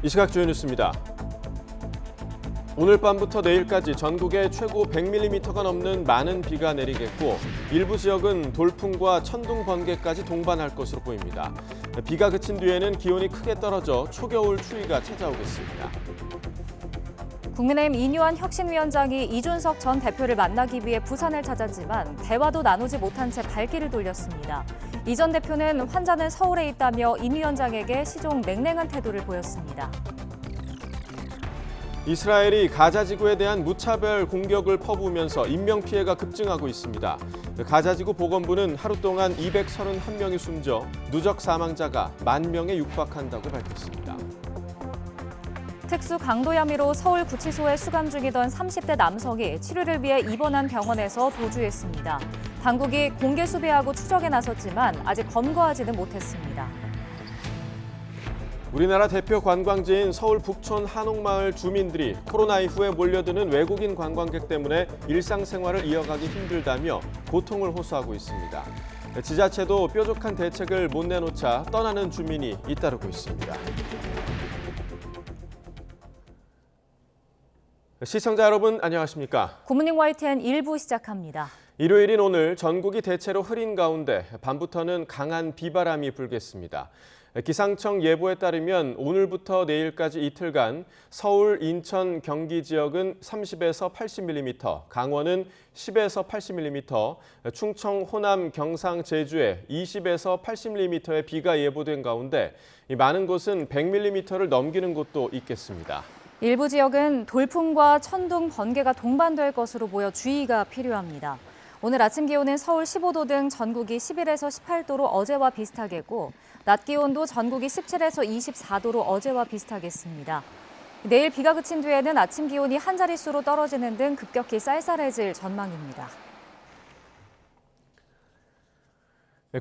이 시각 주요 뉴스입니다. 오늘 밤부터 내일까지 전국에 최고 100mm가 넘는 많은 비가 내리겠고 일부 지역은 돌풍과 천둥, 번개까지 동반할 것으로 보입니다. 비가 그친 뒤에는 기온이 크게 떨어져 초겨울 추위가 찾아오겠습니다. 국민의힘 이뉴한 혁신위원장이 이준석 전 대표를 만나기 위해 부산을 찾았지만 대화도 나누지 못한 채 발길을 돌렸습니다. 이 전 대표는 환자는 서울에 있다며 임 위원장에게 시종 냉랭한 태도를 보였습니다. 이스라엘이 가자 지구에 대한 무차별 공격을 퍼부으면서 인명피해가 급증하고 있습니다. 가자 지구 보건부는 하루 동안 231명이 숨져 누적 사망자가 10,000명에 육박한다고 밝혔습니다. 특수 강도 혐의로 서울 구치소에 수감 중이던 30대 남성이 치료를 위해 입원한 병원에서 도주했습니다. 당국이 공개 수배하고 추적에 나섰지만 아직 검거하지는 못했습니다. 우리나라 대표 관광지인 서울 북촌 한옥마을 주민들이 코로나 이후에 몰려드는 외국인 관광객 때문에 일상생활을 이어가기 힘들다며 고통을 호소하고 있습니다. 지자체도 뾰족한 대책을 못 내놓자 떠나는 주민이 잇따르고 있습니다. 시청자 여러분 안녕하십니까? 굿모닝 YTN 1부 시작합니다. 일요일인 오늘 전국이 대체로 흐린 가운데 밤부터는 강한 비바람이 불겠습니다. 기상청 예보에 따르면 오늘부터 내일까지 이틀간 서울, 인천, 경기 지역은 30에서 80mm, 강원은 10에서 80mm, 충청, 호남, 경상, 제주에 20에서 80mm의 비가 예보된 가운데 많은 곳은 100mm를 넘기는 곳도 있겠습니다. 일부 지역은 돌풍과 천둥, 번개가 동반될 것으로 보여 주의가 필요합니다. 오늘 아침 기온은 서울 15도 등 전국이 11에서 18도로 어제와 비슷하겠고 낮 기온도 전국이 17에서 24도로 어제와 비슷하겠습니다. 내일 비가 그친 뒤에는 아침 기온이 한 자릿수로 떨어지는 등 급격히 쌀쌀해질 전망입니다.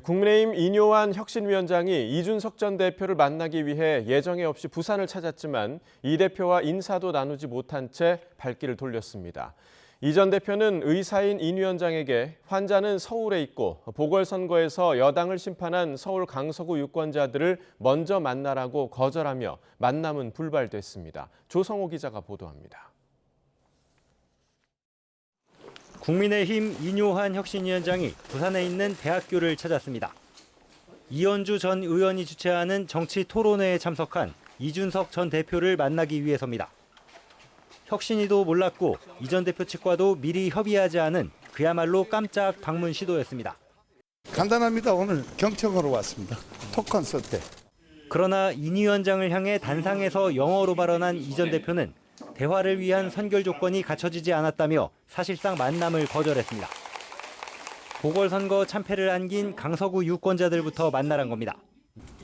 국민의힘 이뉴한 혁신위원장이 이준석 전 대표를 만나기 위해 예정에 없이 부산을 찾았지만 이 대표와 인사도 나누지 못한 채 발길을 돌렸습니다. 이 전 대표는 의사인 인 위원장에게 환자는 서울에 있고 보궐선거에서 여당을 심판한 서울 강서구 유권자들을 먼저 만나라고 거절하며 만남은 불발됐습니다. 조성호 기자가 보도합니다. 국민의힘 이뉴한 혁신위원장이 부산에 있는 대학교를 찾았습니다. 이현주 전 의원이 주최하는 정치 토론회에 참석한 이준석 전 대표를 만나기 위해서입니다. 혁신이도 몰랐고 이 전 대표 측과도 미리 협의하지 않은 그야말로 깜짝 방문 시도였습니다. 간단합니다. 오늘 경청으로 왔습니다. 토크콘서트. 그러나 인 위원장을 향해 단상에서 영어로 발언한 이 전 대표는 대화를 위한 선결 조건이 갖춰지지 않았다며 사실상 만남을 거절했습니다. 보궐선거 참패를 안긴 강서구 유권자들부터 만나란 겁니다.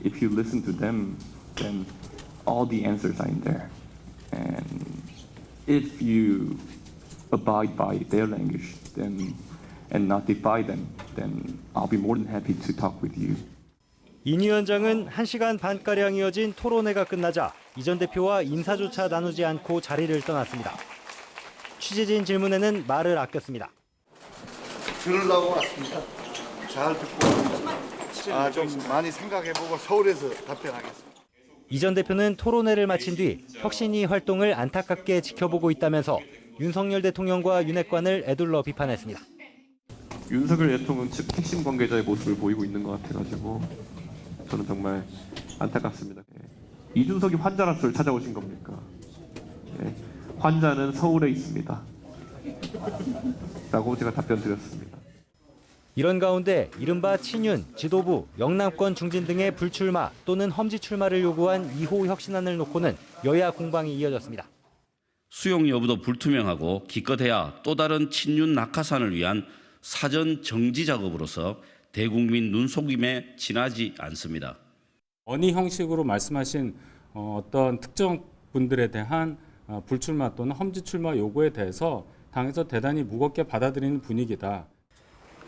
If you listen to them, then all the answers are in there. And if you abide by their language, then and not defy them, then I'll be more than happy to talk with you. 인 위원장은 1시간 반가량 이어진 토론회가 끝나자 이 전 대표와 인사조차 나누지 않고 자리를 떠났습니다. 취재진 질문에는 말을 아꼈습니다. 들으려고 왔습니다. 잘 듣고 좀 많이 생각해보고 서울에서 답변하겠습니다. 이 전 대표는 토론회를 마친 뒤 혁신위 활동을 안타깝게 지켜보고 있다면서 윤석열 대통령과 윤핵관을 에둘러 비판했습니다. 윤석열 대통령 측 핵심 관계자의 모습을 보이고 있는 것 같아가지고 저는 정말 안타깝습니다. 이준석이 환자라서 찾아오신 겁니까? 환자는 서울에 있습니다. 라고 제가 답변 드렸습니다. 이런 가운데 이른바 친윤, 지도부, 영남권 중진 등의 불출마 또는 험지 출마를 요구한 2호 혁신안을 놓고는 여야 공방이 이어졌습니다. 수용 여부도 불투명하고 기껏해야 또 다른 친윤 낙하산을 위한 사전 정지 작업으로서 대국민 눈속임에 지나지 않습니다. 어느 형식으로 말씀하신 어떤 특정 분들에 대한 불출마 또는 험지 출마 요구에 대해서 당에서 대단히 무겁게 받아들이는 분위기다.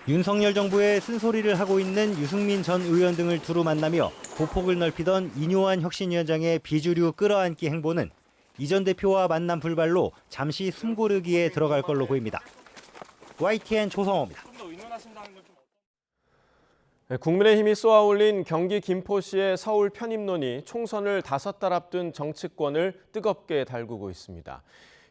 윤석열 정부의 쓴소리를 하고 있는 유승민 전 의원 등을 두루 만나며 보폭을 넓히던 이뉴한 혁신위원장의 비주류 끌어안기 행보는 이 전 대표와 만남 불발로 잠시 숨고르기에 들어갈 걸로 보입니다. YTN 조성호입니다. 국민의힘이 쏘아올린 경기 김포시의 서울 편입론이 총선을 5달 앞둔 정치권을 뜨겁게 달구고 있습니다.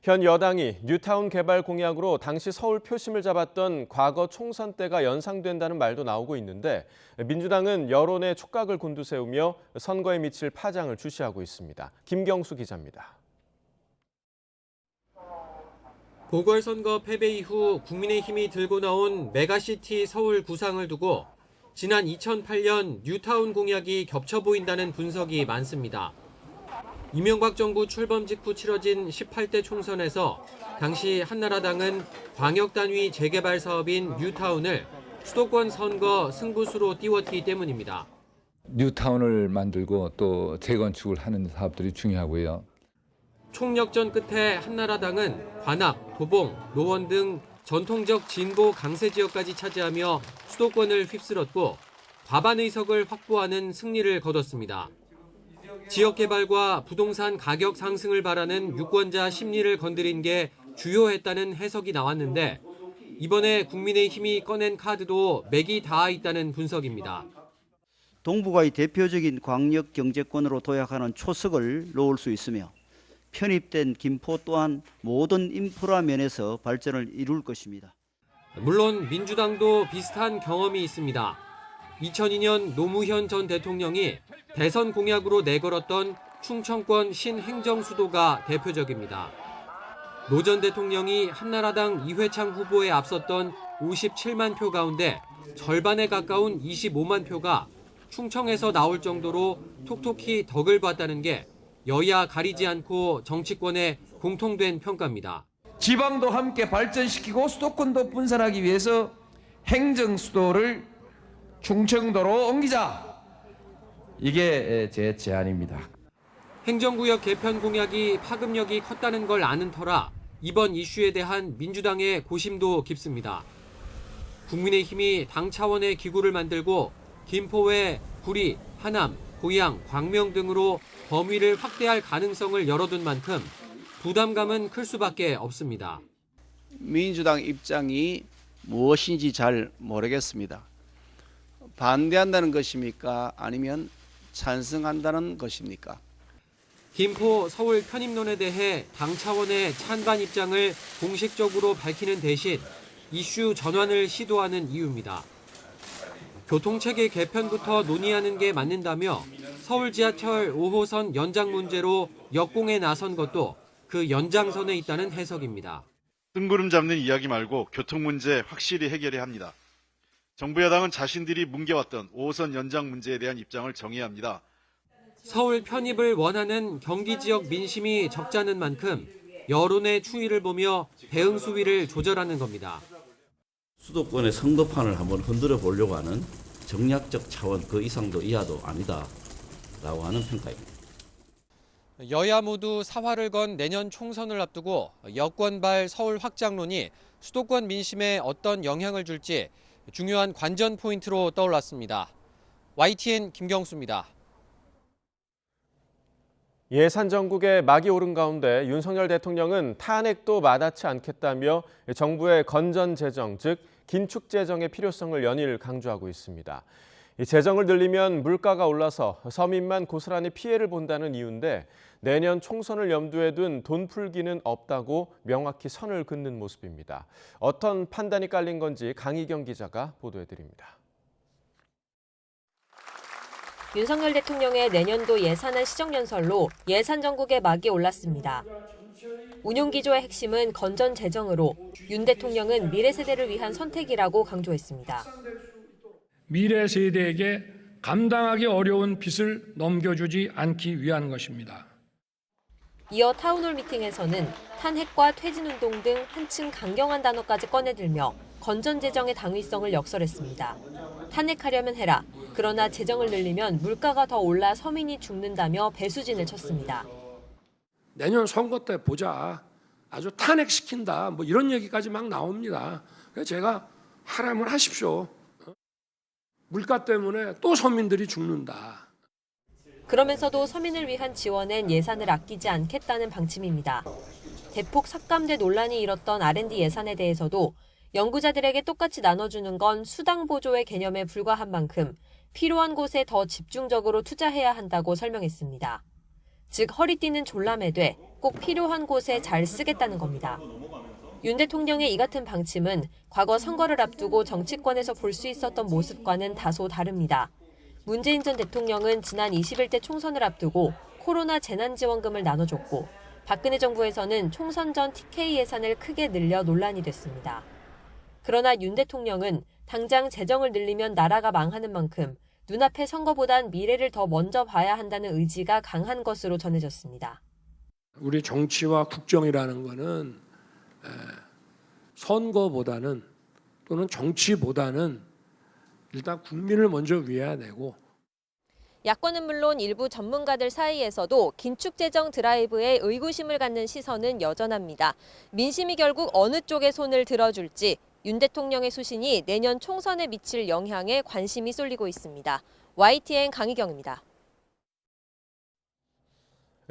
현 여당이 뉴타운 개발 공약으로 당시 서울 표심을 잡았던 과거 총선 때가 연상된다는 말도 나오고 있는데 민주당은 여론의 촉각을 곤두세우며 선거에 미칠 파장을 주시하고 있습니다. 김경수 기자입니다. 보궐선거 패배 이후 국민의힘이 들고 나온 메가시티 서울 구상을 두고 지난 2008년 뉴타운 공약이 겹쳐 보인다는 분석이 많습니다. 이명박 정부 출범 직후 치러진 18대 총선에서 당시 한나라당은 광역단위 재개발 사업인 뉴타운을 수도권 선거 승부수로 띄웠기 때문입니다. 뉴타운을 만들고 또 재건축을 하는 사업들이 중요하고요. 총력전 끝에 한나라당은 관악, 도봉, 노원 등 전통적 진보 강세 지역까지 차지하며 수도권을 휩쓸었고 과반 의석을 확보하는 승리를 거뒀습니다. 지역 개발과 부동산 가격 상승을 바라는 유권자 심리를 건드린 게 주요했다는 해석이 나왔는데 이번에 국민의힘이 꺼낸 카드도 맥이 닿아 있다는 분석입니다. 동북아의 대표적인 광역 경제권으로 도약하는 초석을 놓을 수 있으며 편입된 김포 또한 모든 인프라 면에서 발전을 이룰 것입니다. 물론 민주당도 비슷한 경험이 있습니다. 2002년 노무현 전 대통령이 대선 공약으로 내걸었던 충청권 신행정수도가 대표적입니다. 노 전 대통령이 한나라당 이회창 후보에 앞섰던 57만 표 가운데 절반에 가까운 25만 표가 충청에서 나올 정도로 톡톡히 덕을 봤다는 게 여야 가리지 않고 정치권의 공통된 평가입니다. 지방도 함께 발전시키고 수도권도 분산하기 위해서 행정수도를 충청도로 옮기자. 이게 제 제안입니다. 행정구역 개편 공약이 파급력이 컸다는 걸 아는 터라 이번 이슈에 대한 민주당의 고심도 깊습니다. 국민의힘이 당 차원의 기구를 만들고 김포 외 구리, 하남, 고양, 광명 등으로 범위를 확대할 가능성을 열어둔 만큼 부담감은 클 수밖에 없습니다. 민주당 입장이 무엇인지 잘 모르겠습니다. 반대한다는 것입니까? 아니면 찬성한다는 것입니까? 김포 서울 편입론에 대해 당 차원의 찬반 입장을 공식적으로 밝히는 대신 이슈 전환을 시도하는 이유입니다. 교통체계 개편부터 논의하는 게 맞는다며 서울 지하철 5호선 연장 문제로 역공에 나선 것도 그 연장선에 있다는 해석입니다. 뜬구름 잡는 이야기 말고 교통 문제 확실히 해결해야 합니다. 정부 여당은 자신들이 뭉개왔던 5호선 연장 문제에 대한 입장을 정해야 합니다. 서울 편입을 원하는 경기 지역 민심이 적잖은 만큼 여론의 추이를 보며 대응 수위를 조절하는 겁니다. 수도권의 선거판을 한번 흔들어 보려고 하는 정략적 차원 그 이상도 이하도 아니다라고 하는 평가입니다. 여야 모두 사활을 건 내년 총선을 앞두고 여권발 서울 확장론이 수도권 민심에 어떤 영향을 줄지 중요한 관전 포인트로 떠올랐습니다. YTN 김경수입니다. 예산 전국에 막이 오른 가운데 윤석열 대통령은 탄핵도 마다치 않겠다며 정부의 건전 재정, 즉 긴축 재정의 필요성을 연일 강조하고 있습니다. 이 재정을 늘리면 물가가 올라서 서민만 고스란히 피해를 본다는 이유인데 내년 총선을 염두에 둔 돈 풀기는 없다고 명확히 선을 긋는 모습입니다. 어떤 판단이 깔린 건지 강희경 기자가 보도해드립니다. 윤석열 대통령의 내년도 예산안 시정연설로 예산 전국에 막이 올랐습니다. 운용기조의 핵심은 건전 재정으로 윤 대통령은 미래 세대를 위한 선택이라고 강조했습니다. 미래 세대에게 감당하기 어려운 빚을 넘겨주지 않기 위한 것입니다. 이어 타운홀 미팅에서는 탄핵과 퇴진운동 등 한층 강경한 단어까지 꺼내들며 건전 재정의 당위성을 역설했습니다. 탄핵하려면 해라. 그러나 재정을 늘리면 물가가 더 올라 서민이 죽는다며 배수진을 쳤습니다. 내년 선거 때 보자. 아주 탄핵시킨다. 뭐 이런 얘기까지 막 나옵니다. 그래서 제가 하라면 하십시오. 물가 때문에 또 서민들이 죽는다. 그러면서도 서민을 위한 지원엔 예산을 아끼지 않겠다는 방침입니다. 대폭 삭감돼 논란이 일었던 R&D 예산에 대해서도 연구자들에게 똑같이 나눠주는 건 수당 보조의 개념에 불과한 만큼 필요한 곳에 더 집중적으로 투자해야 한다고 설명했습니다. 즉 허리띠는 졸라매되 꼭 필요한 곳에 잘 쓰겠다는 겁니다. 윤 대통령의 이 같은 방침은 과거 선거를 앞두고 정치권에서 볼 수 있었던 모습과는 다소 다릅니다. 문재인 전 대통령은 지난 21대 총선을 앞두고 코로나 재난지원금을 나눠줬고 박근혜 정부에서는 총선 전 TK 예산을 크게 늘려 논란이 됐습니다. 그러나 윤 대통령은 당장 재정을 늘리면 나라가 망하는 만큼 눈앞의 선거보단 미래를 더 먼저 봐야 한다는 의지가 강한 것으로 전해졌습니다. 우리 정치와 국정이라는 거는 선거보다는 또는 정치보다는 일단 국민을 먼저 위해야 되고 야권은 물론 일부 전문가들 사이에서도 긴축 재정 드라이브에 의구심을 갖는 시선은 여전합니다. 민심이 결국 어느 쪽에 손을 들어줄지 윤 대통령의 소신이 내년 총선에 미칠 영향에 관심이 쏠리고 있습니다. YTN 강희경입니다.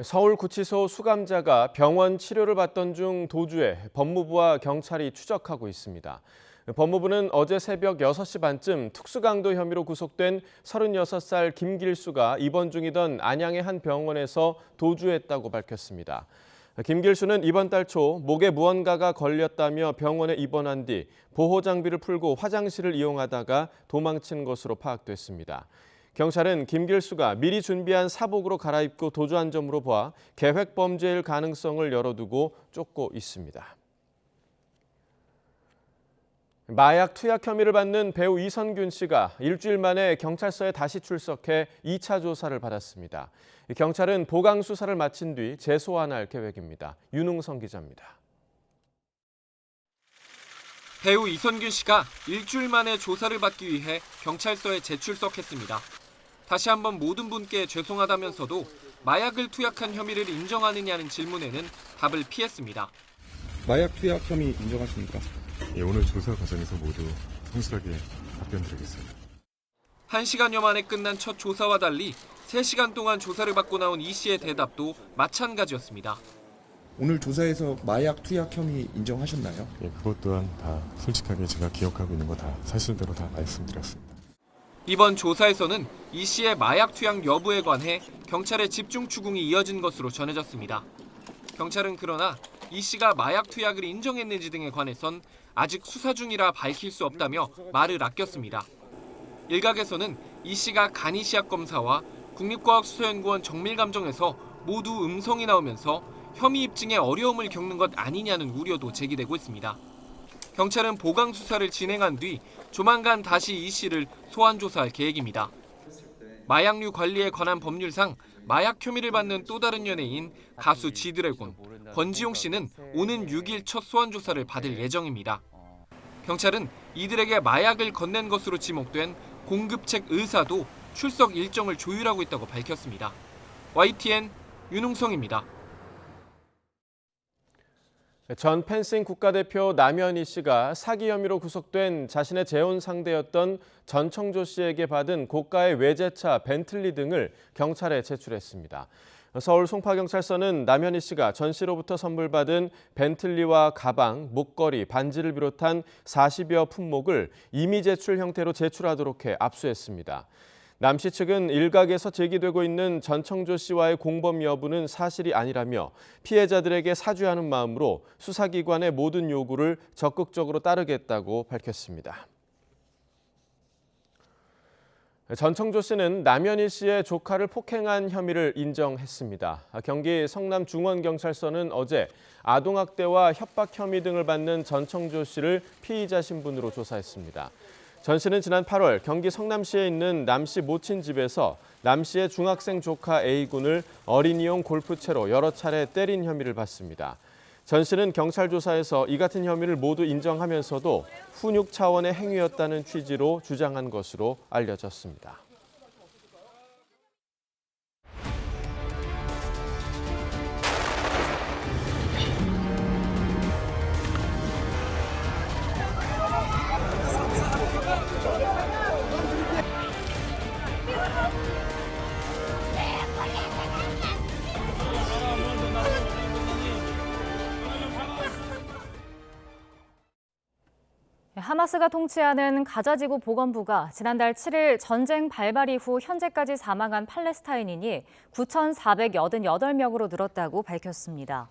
서울구치소 수감자가 병원 치료를 받던 중 도주해 법무부와 경찰이 추적하고 있습니다. 법무부는 어제 새벽 6시 반쯤 특수강도 혐의로 구속된 36살 김길수가 입원 중이던 안양의 한 병원에서 도주했다고 밝혔습니다. 김길수는 이번 달 초 목에 무언가가 걸렸다며 병원에 입원한 뒤 보호장비를 풀고 화장실을 이용하다가 도망친 것으로 파악됐습니다. 경찰은 김길수가 미리 준비한 사복으로 갈아입고 도주한 점으로 봐 계획범죄일 가능성을 열어두고 쫓고 있습니다. 마약 투약 혐의를 받는 배우 이선균 씨가 일주일 만에 경찰서에 다시 출석해 2차 조사를 받았습니다. 경찰은 보강 수사를 마친 뒤 재소환할 계획입니다. 윤웅성 기자입니다. 배우 이선균 씨가 일주일 만에 조사를 받기 위해 경찰서에 재출석했습니다. 다시 한번 모든 분께 죄송하다면서도 마약을 투약한 혐의를 인정하느냐는 질문에는 답을 피했습니다. 마약 투약 혐의 인정하십니까? 예, 오늘 조사 과정에서 모두 성실하게 답변드리겠습니다. 1시간여 만에 끝난 첫 조사와 달리 3시간 동안 조사를 받고 나온 이 씨의 대답도 마찬가지였습니다. 오늘 조사에서 마약 투약 혐의 인정하셨나요? 예, 그것 또한 다 솔직하게 제가 기억하고 있는 거 다 사실대로 다 말씀드렸습니다. 이번 조사에서는 이 씨의 마약 투약 여부에 관해 경찰의 집중 추궁이 이어진 것으로 전해졌습니다. 경찰은 그러나 이 씨가 마약 투약을 인정했는지 등에 관해선 아직 수사 중이라 밝힐 수 없다며 말을 아꼈습니다. 일각에서는 이 씨가 간이시약 검사와 국립과학수사연구원 정밀감정에서 모두 음성이 나오면서 혐의 입증에 어려움을 겪는 것 아니냐는 우려도 제기되고 있습니다. 경찰은 보강 수사를 진행한 뒤 조만간 다시 이 씨를 소환 조사할 계획입니다. 마약류 관리에 관한 법률상 마약 혐의를 받는 또 다른 연예인 가수 지드래곤, 권지용 씨는 오는 6일 첫 소환 조사를 받을 예정입니다. 경찰은 이들에게 마약을 건넨 것으로 지목된 공급책 의사도 출석 일정을 조율하고 있다고 밝혔습니다. YTN 윤웅성입니다. 전 펜싱 국가대표 남현희 씨가 사기 혐의로 구속된 자신의 재혼 상대였던 전청조 씨에게 받은 고가의 외제차 벤틀리 등을 경찰에 제출했습니다. 서울 송파경찰서는 남현희 씨가 전 씨로부터 선물받은 벤틀리와 가방, 목걸이, 반지를 비롯한 40여 품목을 임의 제출 형태로 제출하도록 해 압수했습니다. 남 씨 측은 일각에서 제기되고 있는 전청조 씨와의 공범 여부는 사실이 아니라며 피해자들에게 사죄하는 마음으로 수사기관의 모든 요구를 적극적으로 따르겠다고 밝혔습니다. 전청조 씨는 남현희 씨의 조카를 폭행한 혐의를 인정했습니다. 경기 성남중원경찰서는 어제 아동학대와 협박 혐의 등을 받는 전청조 씨를 피의자 신분으로 조사했습니다. 전 씨는 지난 8월 경기 성남시에 있는 남 씨 모친 집에서 남 씨의 중학생 조카 A군을 어린이용 골프채로 여러 차례 때린 혐의를 받습니다. 전 씨는 경찰 조사에서 이 같은 혐의를 모두 인정하면서도 훈육 차원의 행위였다는 취지로 주장한 것으로 알려졌습니다. 하마스가 통치하는 가자지구 보건부가 지난달 7일 전쟁 발발 이후 현재까지 사망한 팔레스타인인이 9,488명으로 늘었다고 밝혔습니다.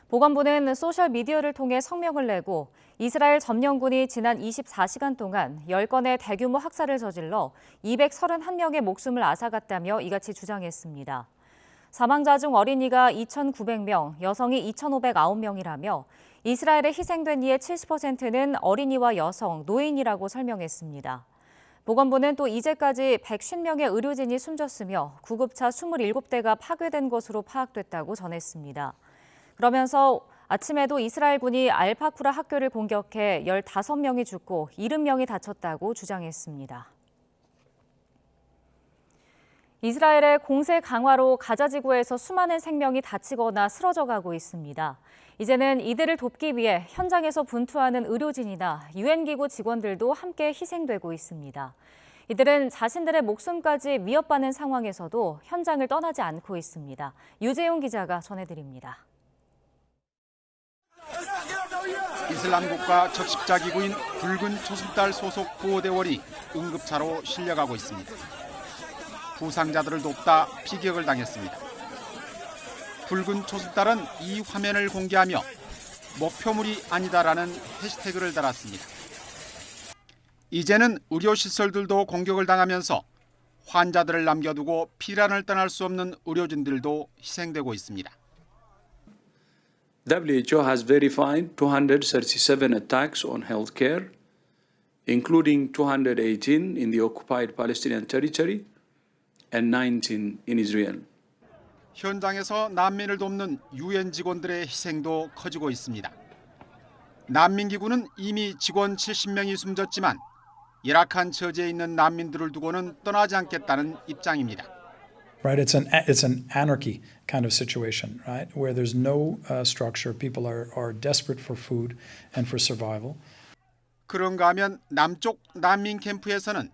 보건부는 소셜미디어를 통해 성명을 내고 이스라엘 점령군이 지난 24시간 동안 10건의 대규모 학살을 저질러 231명의 목숨을 앗아갔다며 이같이 주장했습니다. 사망자 중 어린이가 2,900명, 여성이 2,509명이라며 이스라엘에 희생된 이의 70%는 어린이와 여성, 노인이라고 설명했습니다. 보건부는 또 이제까지 150명의 의료진이 숨졌으며 구급차 27대가 파괴된 것으로 파악됐다고 전했습니다. 그러면서 아침에도 이스라엘군이 알파쿠라 학교를 공격해 15명이 죽고 70명이 다쳤다고 주장했습니다. 이스라엘의 공세 강화로 가자지구에서 수많은 생명이 다치거나 쓰러져가고 있습니다. 이제는 이들을 돕기 위해 현장에서 분투하는 의료진이나 유엔기구 직원들도 함께 희생되고 있습니다. 이들은 자신들의 목숨까지 위협받는 상황에서도 현장을 떠나지 않고 있습니다. 유재용 기자가 전해드립니다. 이슬람 국가 적십자 기구인 붉은 초승달 소속 구호대원이 응급차로 실려가고 있습니다. 부상자들을 돕다 피격을 당했습니다. 붉은 초승달은 이 화면을 공개하며 목표물이 아니다라는 해시태그를 달았습니다. 이제는 의료시설들도 공격을 당하면서 환자들을 남겨두고 피란을 떠날 수 없는 의료진들도 희생되고 있습니다. WHO has verified 237 attacks on healthcare, including 218 in the occupied Palestinian territory and 19 in Israel. 현장에서 난민을 돕는 유엔 직원들의 희생도 커지고 있습니다. 난민기구는 이미 직원 70명이 숨졌지만 열악한 처지에 있는 난민들을 두고는 떠나지 않겠다는 입장입니다. Right, it's an anarchy kind of situation, right, where there's no structure. People are desperate for food and for survival. 그런가 하면 남쪽 난민 캠프에서는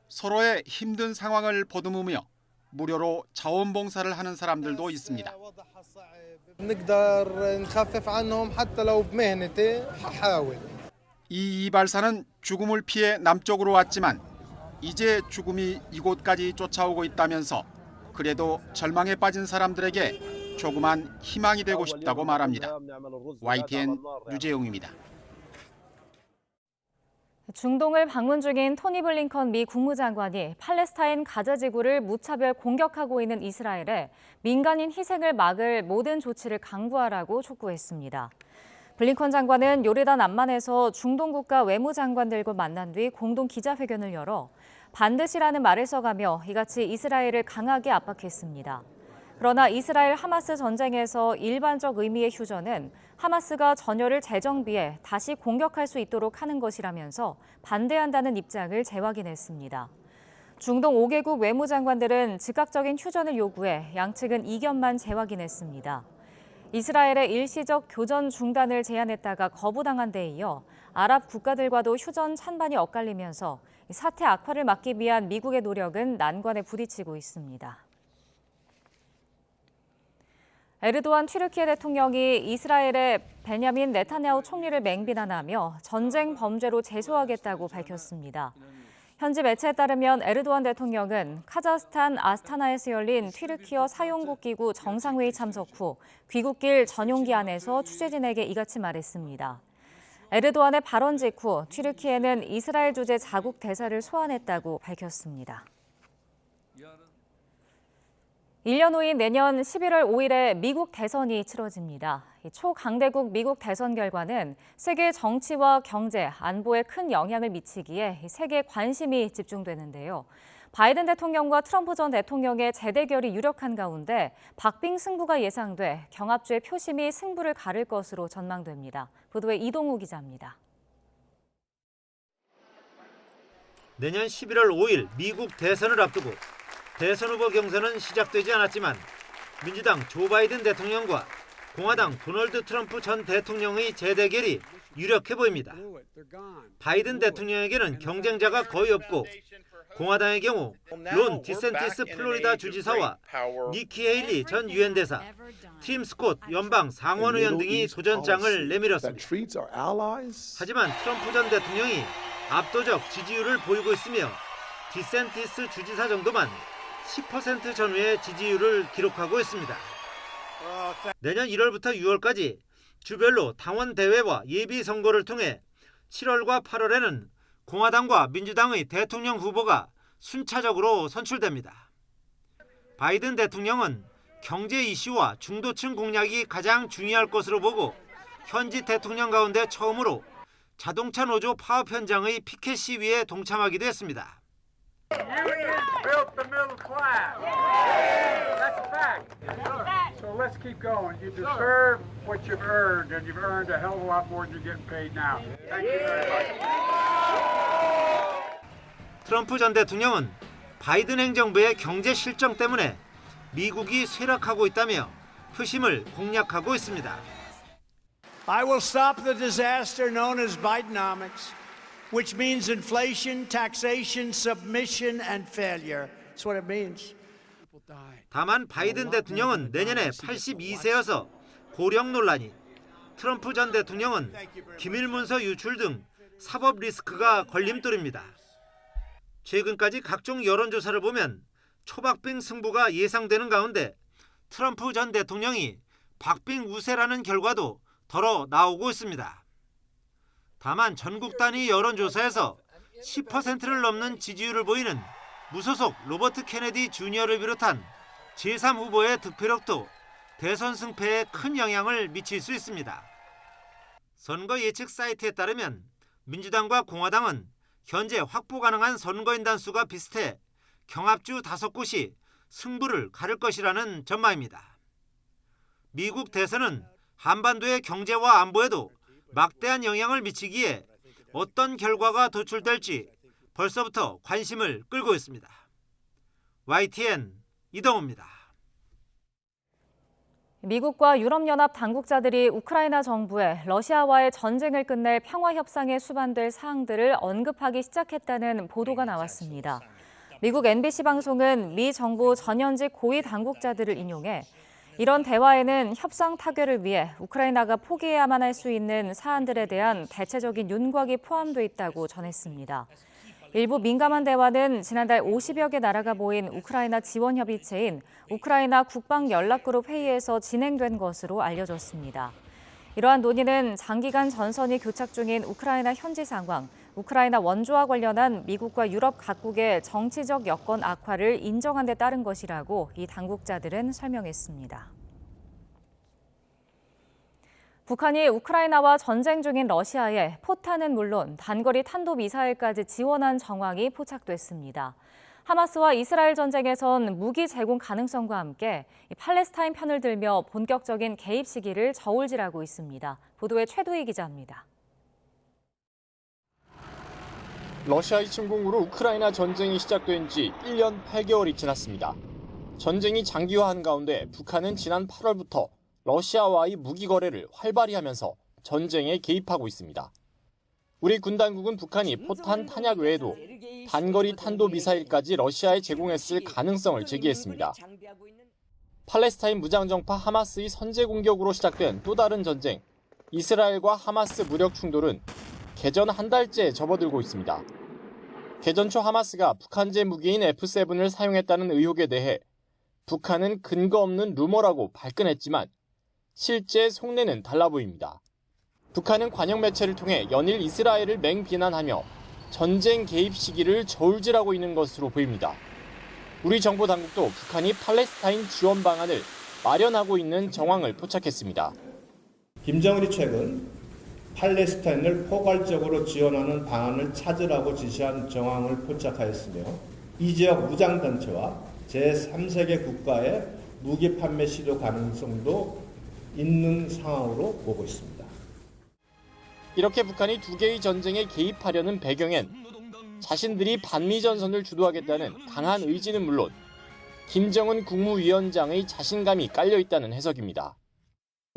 서로의 힘든 상황을 보듬으며 무료로 자원봉사를 하는 사람들도 있습니다. 이 이발사는 죽음을 피해 남쪽으로 왔지만 이제 죽음이 이곳까지 쫓아오고 있다면서 그래도 절망에 빠진 사람들에게 조그만 희망이 되고 싶다고 말합니다. YTN 유재용입니다. 중동을 방문 중인 토니 블링컨 미 국무장관이 팔레스타인 가자지구를 무차별 공격하고 있는 이스라엘에 민간인 희생을 막을 모든 조치를 강구하라고 촉구했습니다. 블링컨 장관은 요르단 암만에서 중동 국가 외무장관들과 만난 뒤 공동 기자회견을 열어 반드시라는 말을 써가며 이같이 이스라엘을 강하게 압박했습니다. 그러나 이스라엘 하마스 전쟁에서 일반적 의미의 휴전은 하마스가 전열을 재정비해 다시 공격할 수 있도록 하는 것이라면서 반대한다는 입장을 재확인했습니다. 중동 5개국 외무장관들은 즉각적인 휴전을 요구해 양측은 이견만 재확인했습니다. 이스라엘의 일시적 교전 중단을 제안했다가 거부당한 데 이어 아랍 국가들과도 휴전 찬반이 엇갈리면서 사태 악화를 막기 위한 미국의 노력은 난관에 부딪히고 있습니다. 에르도안 튀르키예 대통령이 이스라엘의 베냐민 네타냐후 총리를 맹비난하며 전쟁 범죄로 제소하겠다고 밝혔습니다. 현지 매체에 따르면 에르도안 대통령은 카자흐스탄 아스타나에서 열린 튀르키예 사용국 기구 정상회의 참석 후 귀국길 전용기 안에서 취재진에게 이같이 말했습니다. 에르도안의 발언 직후 튀르키예는 이스라엘 주재 자국 대사를 소환했다고 밝혔습니다. 1년 후인 내년 11월 5일에 미국 대선이 치러집니다. 초강대국 미국 대선 결과는 세계 정치와 경제, 안보에 큰 영향을 미치기에 세계에 관심이 집중되는데요. 바이든 대통령과 트럼프 전 대통령의 재대결이 유력한 가운데 박빙 승부가 예상돼 경합주의 표심이 승부를 가를 것으로 전망됩니다. 보도에 이동우 기자입니다. 내년 11월 5일 미국 대선을 앞두고 대선 후보 경선은 시작되지 않았지만 민주당 조 바이든 대통령과 공화당 도널드 트럼프 전 대통령의 재대결이 유력해 보입니다. 바이든 대통령에게는 경쟁자가 거의 없고 공화당의 경우 론 디센티스 플로리다 주지사와 니키 헤일리 전 유엔 대사, 팀 스콧 연방 상원의원 등이 도전장을 내밀었습니다. 하지만 트럼프 전 대통령이 압도적 지지율을 보이고 있으며 디센티스 주지사 정도만 10% 전후의 지지율을 기록하고 있습니다. 내년 1월부터 6월까지 주별로 당원 대회와 예비 선거를 통해 7월과 8월에는 공화당과 민주당의 대통령 후보가 순차적으로 선출됩니다. 바이든 대통령은 경제 이슈와 중도층 공략이 가장 중요할 것으로 보고 현직 대통령 가운데 처음으로 자동차 노조 파업 현장의 피켓 시위에 동참하기도 했습니다. built the middle class. That's a fact. So let's keep going. You deserve what you've earned, and you've earned a hell of a lot more than you're getting paid now. Thank you very much. 트럼프 전 대통령은 바이든 행정부의 경제 실정 때문에 미국이 쇠락하고 있다며 표심을 공략하고 있습니다. I will stop the disaster known as Bidenomics, which means inflation, taxation, submission, and failure. That's what it means. 다만 바이든 대통령은 내년에 82세여서 고령 논란이, 트럼프 전 대통령은 기밀 문서 유출 등 사법 리스크가 걸림돌입니다. 최근까지 각종 여론조사를 보면 초박빙 승부가 예상되는 가운데 트럼프 전 대통령이 박빙 우세라는 결과도 덜어 나오고 있습니다. 다만 전국 단위 여론조사에서 10%를 넘는 지지율을 보이는 무소속 로버트 케네디 주니어를 비롯한 제3 후보의 득표력도 대선 승패에 큰 영향을 미칠 수 있습니다. 선거 예측 사이트에 따르면 민주당과 공화당은 현재 확보 가능한 선거인단 수가 비슷해 경합주 5곳이 승부를 가를 것이라는 전망입니다. 미국 대선은 한반도의 경제와 안보에도 막대한 영향을 미치기에 어떤 결과가 도출될지 벌써부터 관심을 끌고 있습니다. YTN 이동호입니다. 미국과 유럽연합 당국자들이 우크라이나 정부에 러시아와의 전쟁을 끝낼 평화협상에 수반될 사항들을 언급하기 시작했다는 보도가 나왔습니다. 미국 NBC 방송은 미 정부 전현직 고위 당국자들을 인용해 이런 대화에는 협상 타결을 위해 우크라이나가 포기해야만 할 수 있는 사안들에 대한 대체적인 윤곽이 포함돼 있다고 전했습니다. 일부 민감한 대화는 지난달 50여 개 나라가 모인 우크라이나 지원협의체인 우크라이나 국방연락그룹 회의에서 진행된 것으로 알려졌습니다. 이러한 논의는 장기간 전선이 교착 중인 우크라이나 현지 상황, 우크라이나 원조와 관련한 미국과 유럽 각국의 정치적 여건 악화를 인정한 데 따른 것이라고 이 당국자들은 설명했습니다. 북한이 우크라이나와 전쟁 중인 러시아에 포탄은 물론 단거리 탄도미사일까지 지원한 정황이 포착됐습니다. 하마스와 이스라엘 전쟁에선 무기 제공 가능성과 함께 팔레스타인 편을 들며 본격적인 개입 시기를 저울질하고 있습니다. 보도에 최두희 기자입니다. 러시아의 침공으로 우크라이나 전쟁이 시작된 지 1년 8개월이 지났습니다. 전쟁이 장기화한 가운데 북한은 지난 8월부터 러시아와의 무기 거래를 활발히 하면서 전쟁에 개입하고 있습니다. 우리 군 당국은 북한이 포탄 탄약 외에도 단거리 탄도미사일까지 러시아에 제공했을 가능성을 제기했습니다. 팔레스타인 무장정파 하마스의 선제 공격으로 시작된 또 다른 전쟁, 이스라엘과 하마스 무력 충돌은 개전 한 달째 접어들고 있습니다. 개전 초 하마스가 북한제 무기인 F7을 사용했다는 의혹에 대해 북한은 근거 없는 루머라고 발끈했지만 실제 속내는 달라 보입니다. 북한은 관영 매체를 통해 연일 이스라엘을 맹비난하며 전쟁 개입 시기를 저울질하고 있는 것으로 보입니다. 우리 정보 당국도 북한이 팔레스타인 지원 방안을 마련하고 있는 정황을 포착했습니다. 김정은이 최근 팔레스타인을 포괄적으로 지원하는 방안을 찾으라고 지시한 정황을 포착하였으며 이 지역 무장단체와 제3세계 국가의 무기 판매 시도 가능성도 있는 상황으로 보고 있습니다. 이렇게 북한이 두 개의 전쟁에 개입하려는 배경엔 자신들이 반미전선을 주도하겠다는 강한 의지는 물론 김정은 국무위원장의 자신감이 깔려 있다는 해석입니다.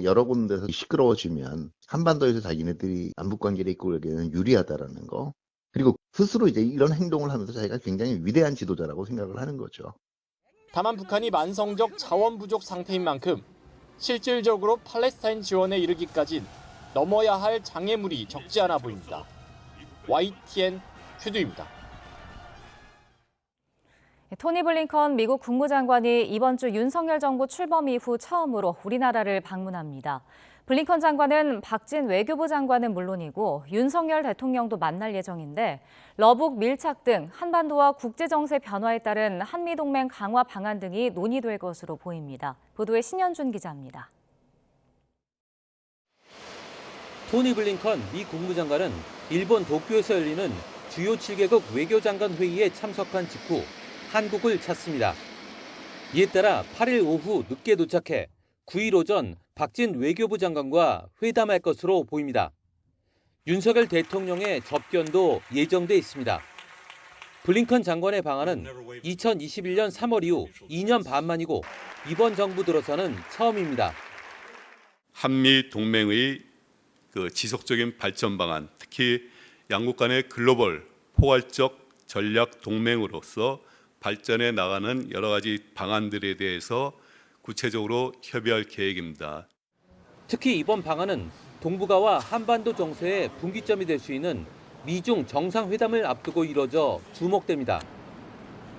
여러 군데서 시끄러워지면 한반도에서 자기네들이 남북관계를 이끌기에는 유리하다라는 거, 그리고 스스로 이제 이런 행동을 하면서 자기가 굉장히 위대한 지도자라고 생각을 하는 거죠. 다만 북한이 만성적 자원 부족 상태인 만큼 실질적으로 팔레스타인 지원에 이르기까진 넘어야 할 장애물이 적지 않아 보입니다. YTN 큐두입니다. 토니 블링컨 미국 국무장관이 이번 주 윤석열 정부 출범 이후 처음으로 우리나라를 방문합니다. 블링컨 장관은 박진 외교부 장관은 물론이고 윤석열 대통령도 만날 예정인데 러북 밀착 등 한반도와 국제정세 변화에 따른 한미동맹 강화 방안 등이 논의될 것으로 보입니다. 보도에 신현준 기자입니다. 토니 블링컨 미 국무장관은 일본 도쿄에서 열리는 주요 7개국 외교장관 회의에 참석한 직후 한국을 찾습니다. 이에 따라 8일 오후 늦게 도착해 9일 오전 박진 외교부 장관과 회담할 것으로 보입니다. 윤석열 대통령의 접견도 예정돼 있습니다. 블링컨 장관의 방한은 2021년 3월 이후 2년 반 만이고 이번 정부 들어서는 처음입니다. 한미 동맹의 지속적인 발전 방안, 특히 양국 간의 글로벌 포괄적 전략 동맹으로서 발전해 나가는 여러 가지 방안들에 대해서 구체적으로 협의할 계획입니다. 특히 이번 방안은 동북아와 한반도 정세의 분기점이 될 수 있는 미중 정상회담을 앞두고 이뤄져 주목됩니다.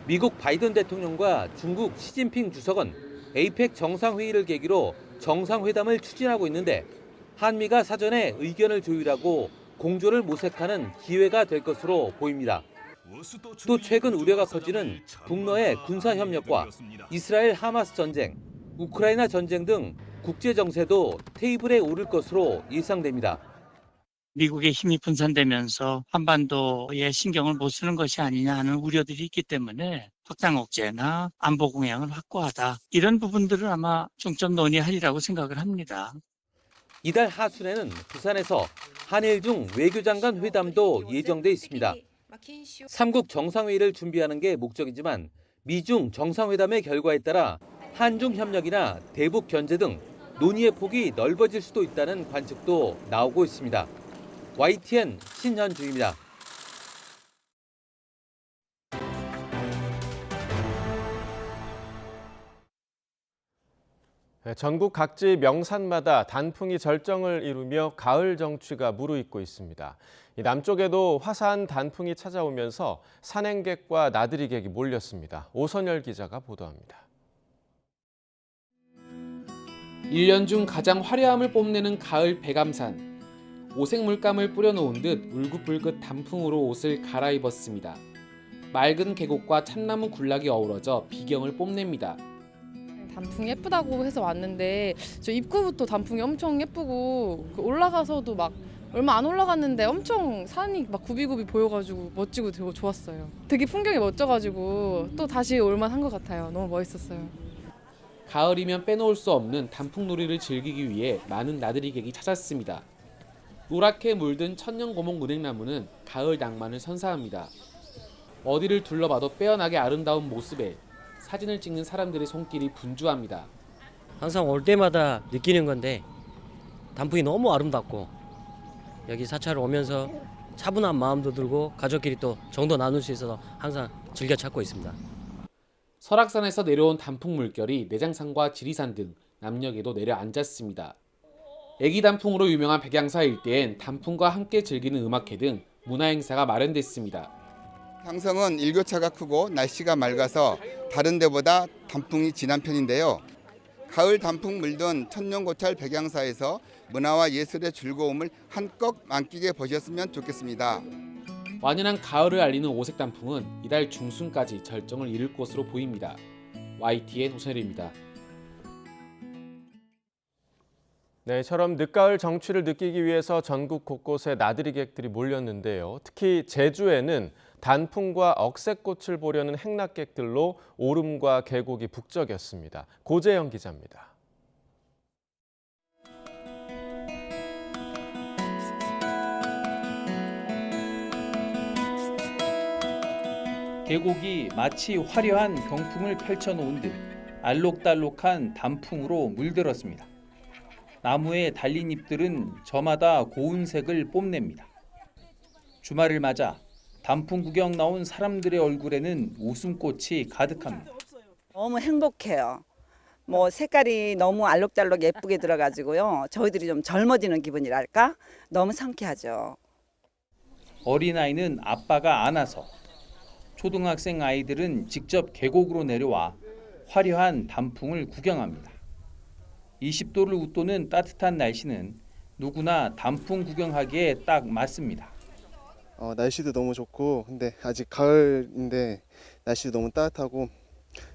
미국 바이든 대통령과 중국 시진핑 주석은 에이펙 정상회의를 계기로 정상회담을 추진하고 있는데 한미가 사전에 의견을 조율하고 공조를 모색하는 기회가 될 것으로 보입니다. 또 최근 우려가 커지는 북러의 군사협력과 이스라엘 하마스 전쟁, 우크라이나 전쟁 등 국제 정세도 테이블에 오를 것으로 예상됩니다. 미국의 힘이 분산되면서 한반도에 신경을 못 쓰는 것이 아니냐 하는 우려들이 있기 때문에 확장 억제나 안보 공약을 확고하다. 이런 부분들을 아마 중점 논의하리라고 생각을 합니다. 이달 하순에는 부산에서 한일 중 외교장관 회담도 예정돼 있습니다. 3국 정상회의를 준비하는 게 목적이지만 미중 정상회담의 결과에 따라 한중 협력이나 대북 견제 등 논의의 폭이 넓어질 수도 있다는 관측도 나오고 있습니다. YTN 신현주입니다. 전국 각지 명산마다 단풍이 절정을 이루며 가을 정취가 무르익고 있습니다. 남쪽에도 화사한 단풍이 찾아오면서 산행객과 나들이객이 몰렸습니다. 오선열 기자가 보도합니다. 1년 중 가장 화려함을 뽐내는 가을 백암산. 오색 물감을 뿌려놓은 듯 울긋불긋 단풍으로 옷을 갈아입었습니다. 맑은 계곡과 참나무 군락이 어우러져 비경을 뽐냅니다. 단풍이 예쁘다고 해서 왔는데 저 입구부터 단풍이 엄청 예쁘고 올라가서도 막 얼마 안 올라갔는데 엄청 산이 막 굽이굽이 보여가지고 멋지고 되게 좋았어요. 되게 풍경이 멋져가지고 또 다시 올만한 것 같아요. 너무 멋있었어요. 가을이면 빼놓을 수 없는 단풍놀이를 즐기기 위해 많은 나들이객이 찾았습니다. 노랗게 물든 천년고목 은행나무는 가을 낭만을 선사합니다. 어디를 둘러봐도 빼어나게 아름다운 모습에 사진을 찍는 사람들의 손길이 분주합니다. 항상 올 때마다 느끼는 건데 단풍이 너무 아름답고 여기 사찰을 오면서 차분한 마음도 들고 가족끼리 또 정도 나눌 수 있어서 항상 즐겨 찾고 있습니다. 설악산에서 내려온 단풍 물결이 내장산과 지리산 등 남녘에도 내려앉았습니다. 애기 단풍으로 유명한 백양사 일대엔 단풍과 함께 즐기는 음악회 등 문화행사가 마련됐습니다. 향성은 일교차가 크고 날씨가 맑아서 다른 데보다 단풍이 진한 편인데요. 가을 단풍 물든 천년고찰 백양사에서 문화와 예술의 즐거움을 한껏 만끽해 보셨으면 좋겠습니다. 완연한 가을을 알리는 오색 단풍은 이달 중순까지 절정을 이룰 것으로 보입니다. YTN 오선일입니다. 네, 이처럼 늦가을 정취를 느끼기 위해서 전국 곳곳에 나들이객들이 몰렸는데요. 특히 제주에는 단풍과 억새꽃을 보려는 행락객들로 오름과 계곡이 북적였습니다. 고재영 기자입니다. 계곡이 마치 화려한 경풍을 펼쳐놓은 듯 알록달록한 단풍으로 물들었습니다. 나무에 달린 잎들은 저마다 고운 색을 뽐냅니다. 주말을 맞아 단풍 구경 나온 사람들의 얼굴에는 웃음꽃이 가득합니다. 너무 행복해요. 뭐 색깔이 너무 알록달록 예쁘게 들어가지고요. 저희들이 좀 젊어지는 기분이랄까? 너무 상쾌하죠. 어린아이는 아빠가 안아서, 초등학생 아이들은 직접 계곡으로 내려와 화려한 단풍을 구경합니다. 20도를 웃도는 따뜻한 날씨는 누구나 단풍 구경하기에 딱 맞습니다. 날씨도 너무 좋고 근데 아직 가을인데 날씨도 너무 따뜻하고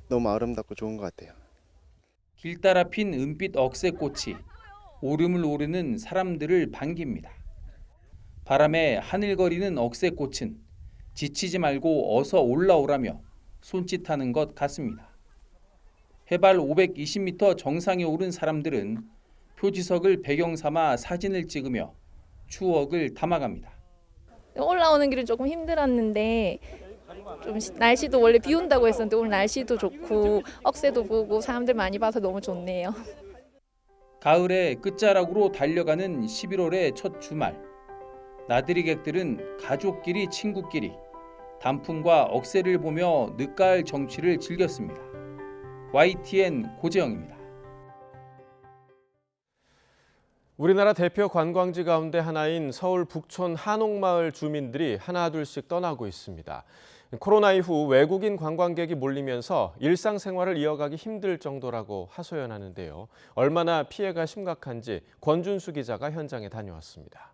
너무 아름답고 좋은 것 같아요. 길 따라 핀 은빛 억새꽃이 오름을 오르는 사람들을 반깁니다. 바람에 하늘거리는 억새꽃은 지치지 말고 어서 올라오라며 손짓하는 것 같습니다. 해발 520m 정상에 오른 사람들은 표지석을 배경 삼아 사진을 찍으며 추억을 담아갑니다. 올라오는 길은 조금 힘들었는데 좀 날씨도 원래 비 온다고 했었는데 오늘 날씨도 좋고 억새도 보고 사람들 많이 봐서 너무 좋네요. 가을의 끝자락으로 달려가는 11월의 첫 주말. 나들이객들은 가족끼리 친구끼리 단풍과 억새를 보며 늦가을 정취를 즐겼습니다. YTN 고재영입니다. 우리나라 대표 관광지 가운데 하나인 서울 북촌 한옥마을 주민들이 하나둘씩 떠나고 있습니다. 코로나 이후 외국인 관광객이 몰리면서 일상생활을 이어가기 힘들 정도라고 하소연하는데요. 얼마나 피해가 심각한지 권준수 기자가 현장에 다녀왔습니다.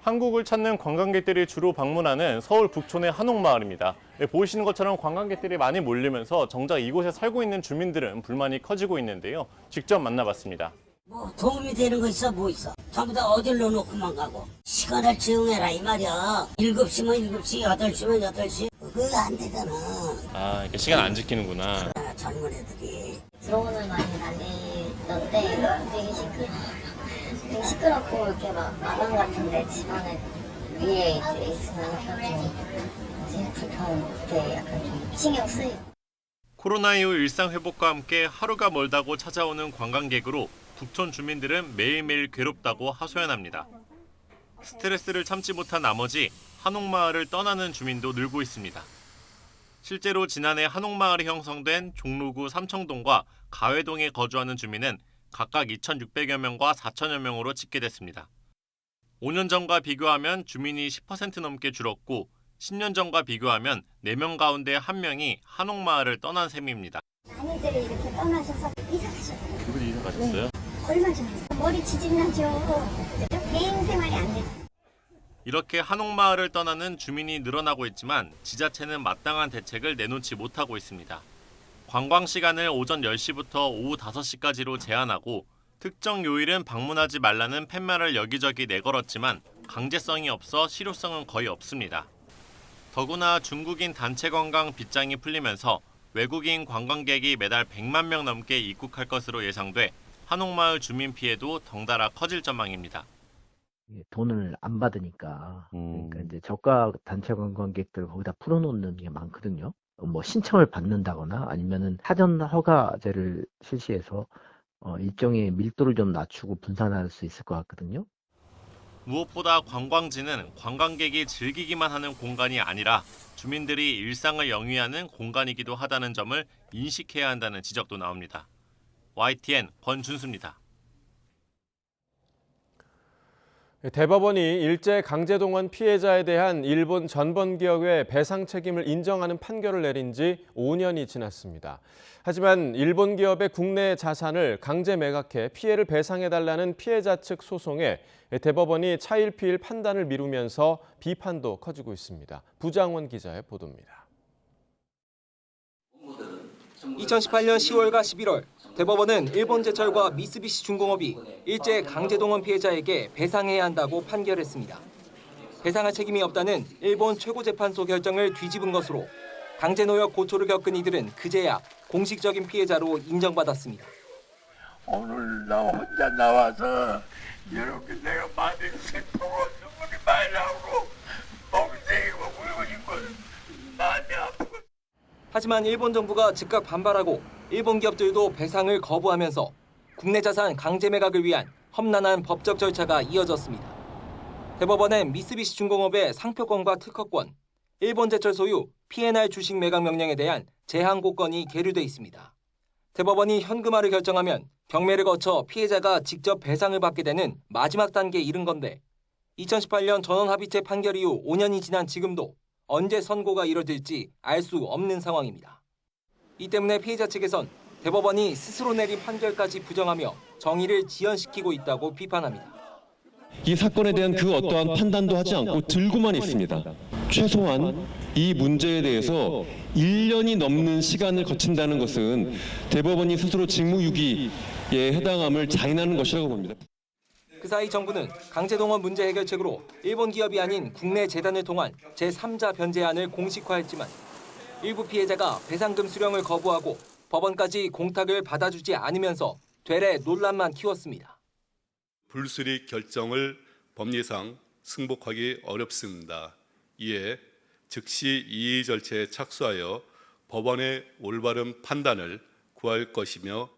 한국을 찾는 관광객들이 주로 방문하는 서울 북촌의 한옥마을입니다. 보이시는 것처럼 관광객들이 많이 몰리면서 정작 이곳에 살고 있는 주민들은 불만이 커지고 있는데요. 직접 만나봤습니다. 뭐 도움이 되는 거 있어? 뭐 있어? 전부 다 어딜로 놓고만 가고 시간을 지응해라 이 말이야. 7시면 7시, 8시면 8시. 그거 안 되잖아. 아, 이렇게 시간 안 지키는구나. 젊은 애들이. 드론을 많이 날리던데 되게 시끄럽고 이렇게 막 마당 같은데 집안에 위에 이제 있으니까 좀 이제 불편하게 약간 좀 신경 쓰이고. 코로나 이후 일상 회복과 함께 하루가 멀다고 찾아오는 관광객으로 북촌 주민들은 매일매일 괴롭다고 하소연합니다. 스트레스를 참지 못한 나머지 한옥마을을 떠나는 주민도 늘고 있습니다. 실제로 지난해 한옥마을이 형성된 종로구 삼청동과 가회동에 거주하는 주민은 각각 2,600여 명과 4,000여 명으로 집계됐습니다. 5년 전과 비교하면 주민이 10% 넘게 줄었고 10년 전과 비교하면 4명 가운데 1명이 한옥마을을 떠난 셈입니다. 많이들이 이렇게 떠나셔서 이사 가셨어요. 누구도 이사 가셨어요? 네. 얼마 전에 머리 지진나죠. 개인 생활이 안 되죠. 이렇게 한옥마을을 떠나는 주민이 늘어나고 있지만 지자체는 마땅한 대책을 내놓지 못하고 있습니다. 관광 시간을 오전 10시부터 오후 5시까지로 제한하고 특정 요일은 방문하지 말라는 팻말을 여기저기 내걸었지만 강제성이 없어 실효성은 거의 없습니다. 더구나 중국인 단체 관광 빗장이 풀리면서 외국인 관광객이 매달 100만 명 넘게 입국할 것으로 예상돼 한옥마을 주민 피해도 덩달아 커질 전망입니다. 돈을 안 받으니까 그러니까 이제 저가 단체 관광객들 거기다 풀어놓는 게 많거든요. 뭐 신청을 받는다거나 아니면은 사전 허가제를 실시해서 일정의 밀도를 좀 낮추고 분산할 수 있을 것 같거든요. 무엇보다 관광지는 관광객이 즐기기만 하는 공간이 아니라 주민들이 일상을 영위하는 공간이기도 하다는 점을 인식해야 한다는 지적도 나옵니다. YTN 권준수입니다. 대법원이 일제 강제동원 피해자에 대한 일본 전범기업의 배상 책임을 인정하는 판결을 내린 지 5년이 지났습니다. 하지만 일본 기업의 국내 자산을 강제 매각해 피해를 배상해달라는 피해자 측 소송에 대법원이 차일피일 판단을 미루면서 비판도 커지고 있습니다. 부장원 기자의 보도입니다. 2018년 10월과 11월 대법원은 일본제철과 미쓰비시 중공업이 일제 강제동원 피해자에게 배상해야 한다고 판결했습니다. 배상할 책임이 없다는 일본 최고재판소 결정을 뒤집은 것으로 강제노역 고초를 겪은 이들은 그제야 공식적인 피해자로 인정받았습니다. 오늘 나 혼자 나와서 이렇게 내가 많이 슬프고 눈물이 많이 나오고 멍청이고 울고 싶고 마음이 아프고. 하지만 일본 정부가 즉각 반발하고 일본 기업들도 배상을 거부하면서 국내 자산 강제 매각을 위한 험난한 법적 절차가 이어졌습니다. 대법원은 미쓰비시 중공업의 상표권과 특허권, 일본제철 소유 P&R 주식 매각 명령에 대한 재항고건이 계류돼 있습니다. 대법원이 현금화를 결정하면 경매를 거쳐 피해자가 직접 배상을 받게 되는 마지막 단계에 이른 건데 2018년 전원합의체 판결 이후 5년이 지난 지금도 언제 선고가 이뤄질지 알 수 없는 상황입니다. 이 때문에 피해자 측에선 대법원이 스스로 내린 판결까지 부정하며 정의를 지연시키고 있다고 비판합니다. 이 사건에 대한 그 어떠한 판단도 하지 않고 들고만 있습니다. 최소한 이 문제에 대해서 1년이 넘는 시간을 거친다는 것은 대법원이 스스로 직무유기에 해당함을 자인하는 것이라고 봅니다. 그 사이 정부는 강제동원 문제 해결책으로 일본 기업이 아닌 국내 재단을 통한 제3자 변제안을 공식화했지만 일부 피해자가 배상금 수령을 거부하고 법원까지 공탁을 받아주지 않으면서 되레 논란만 키웠습니다. 불수리 결정을 법리상 승복하기 어렵습니다. 이에 즉시 이의 절차에 착수하여 법원의 올바른 판단을 구할 것이며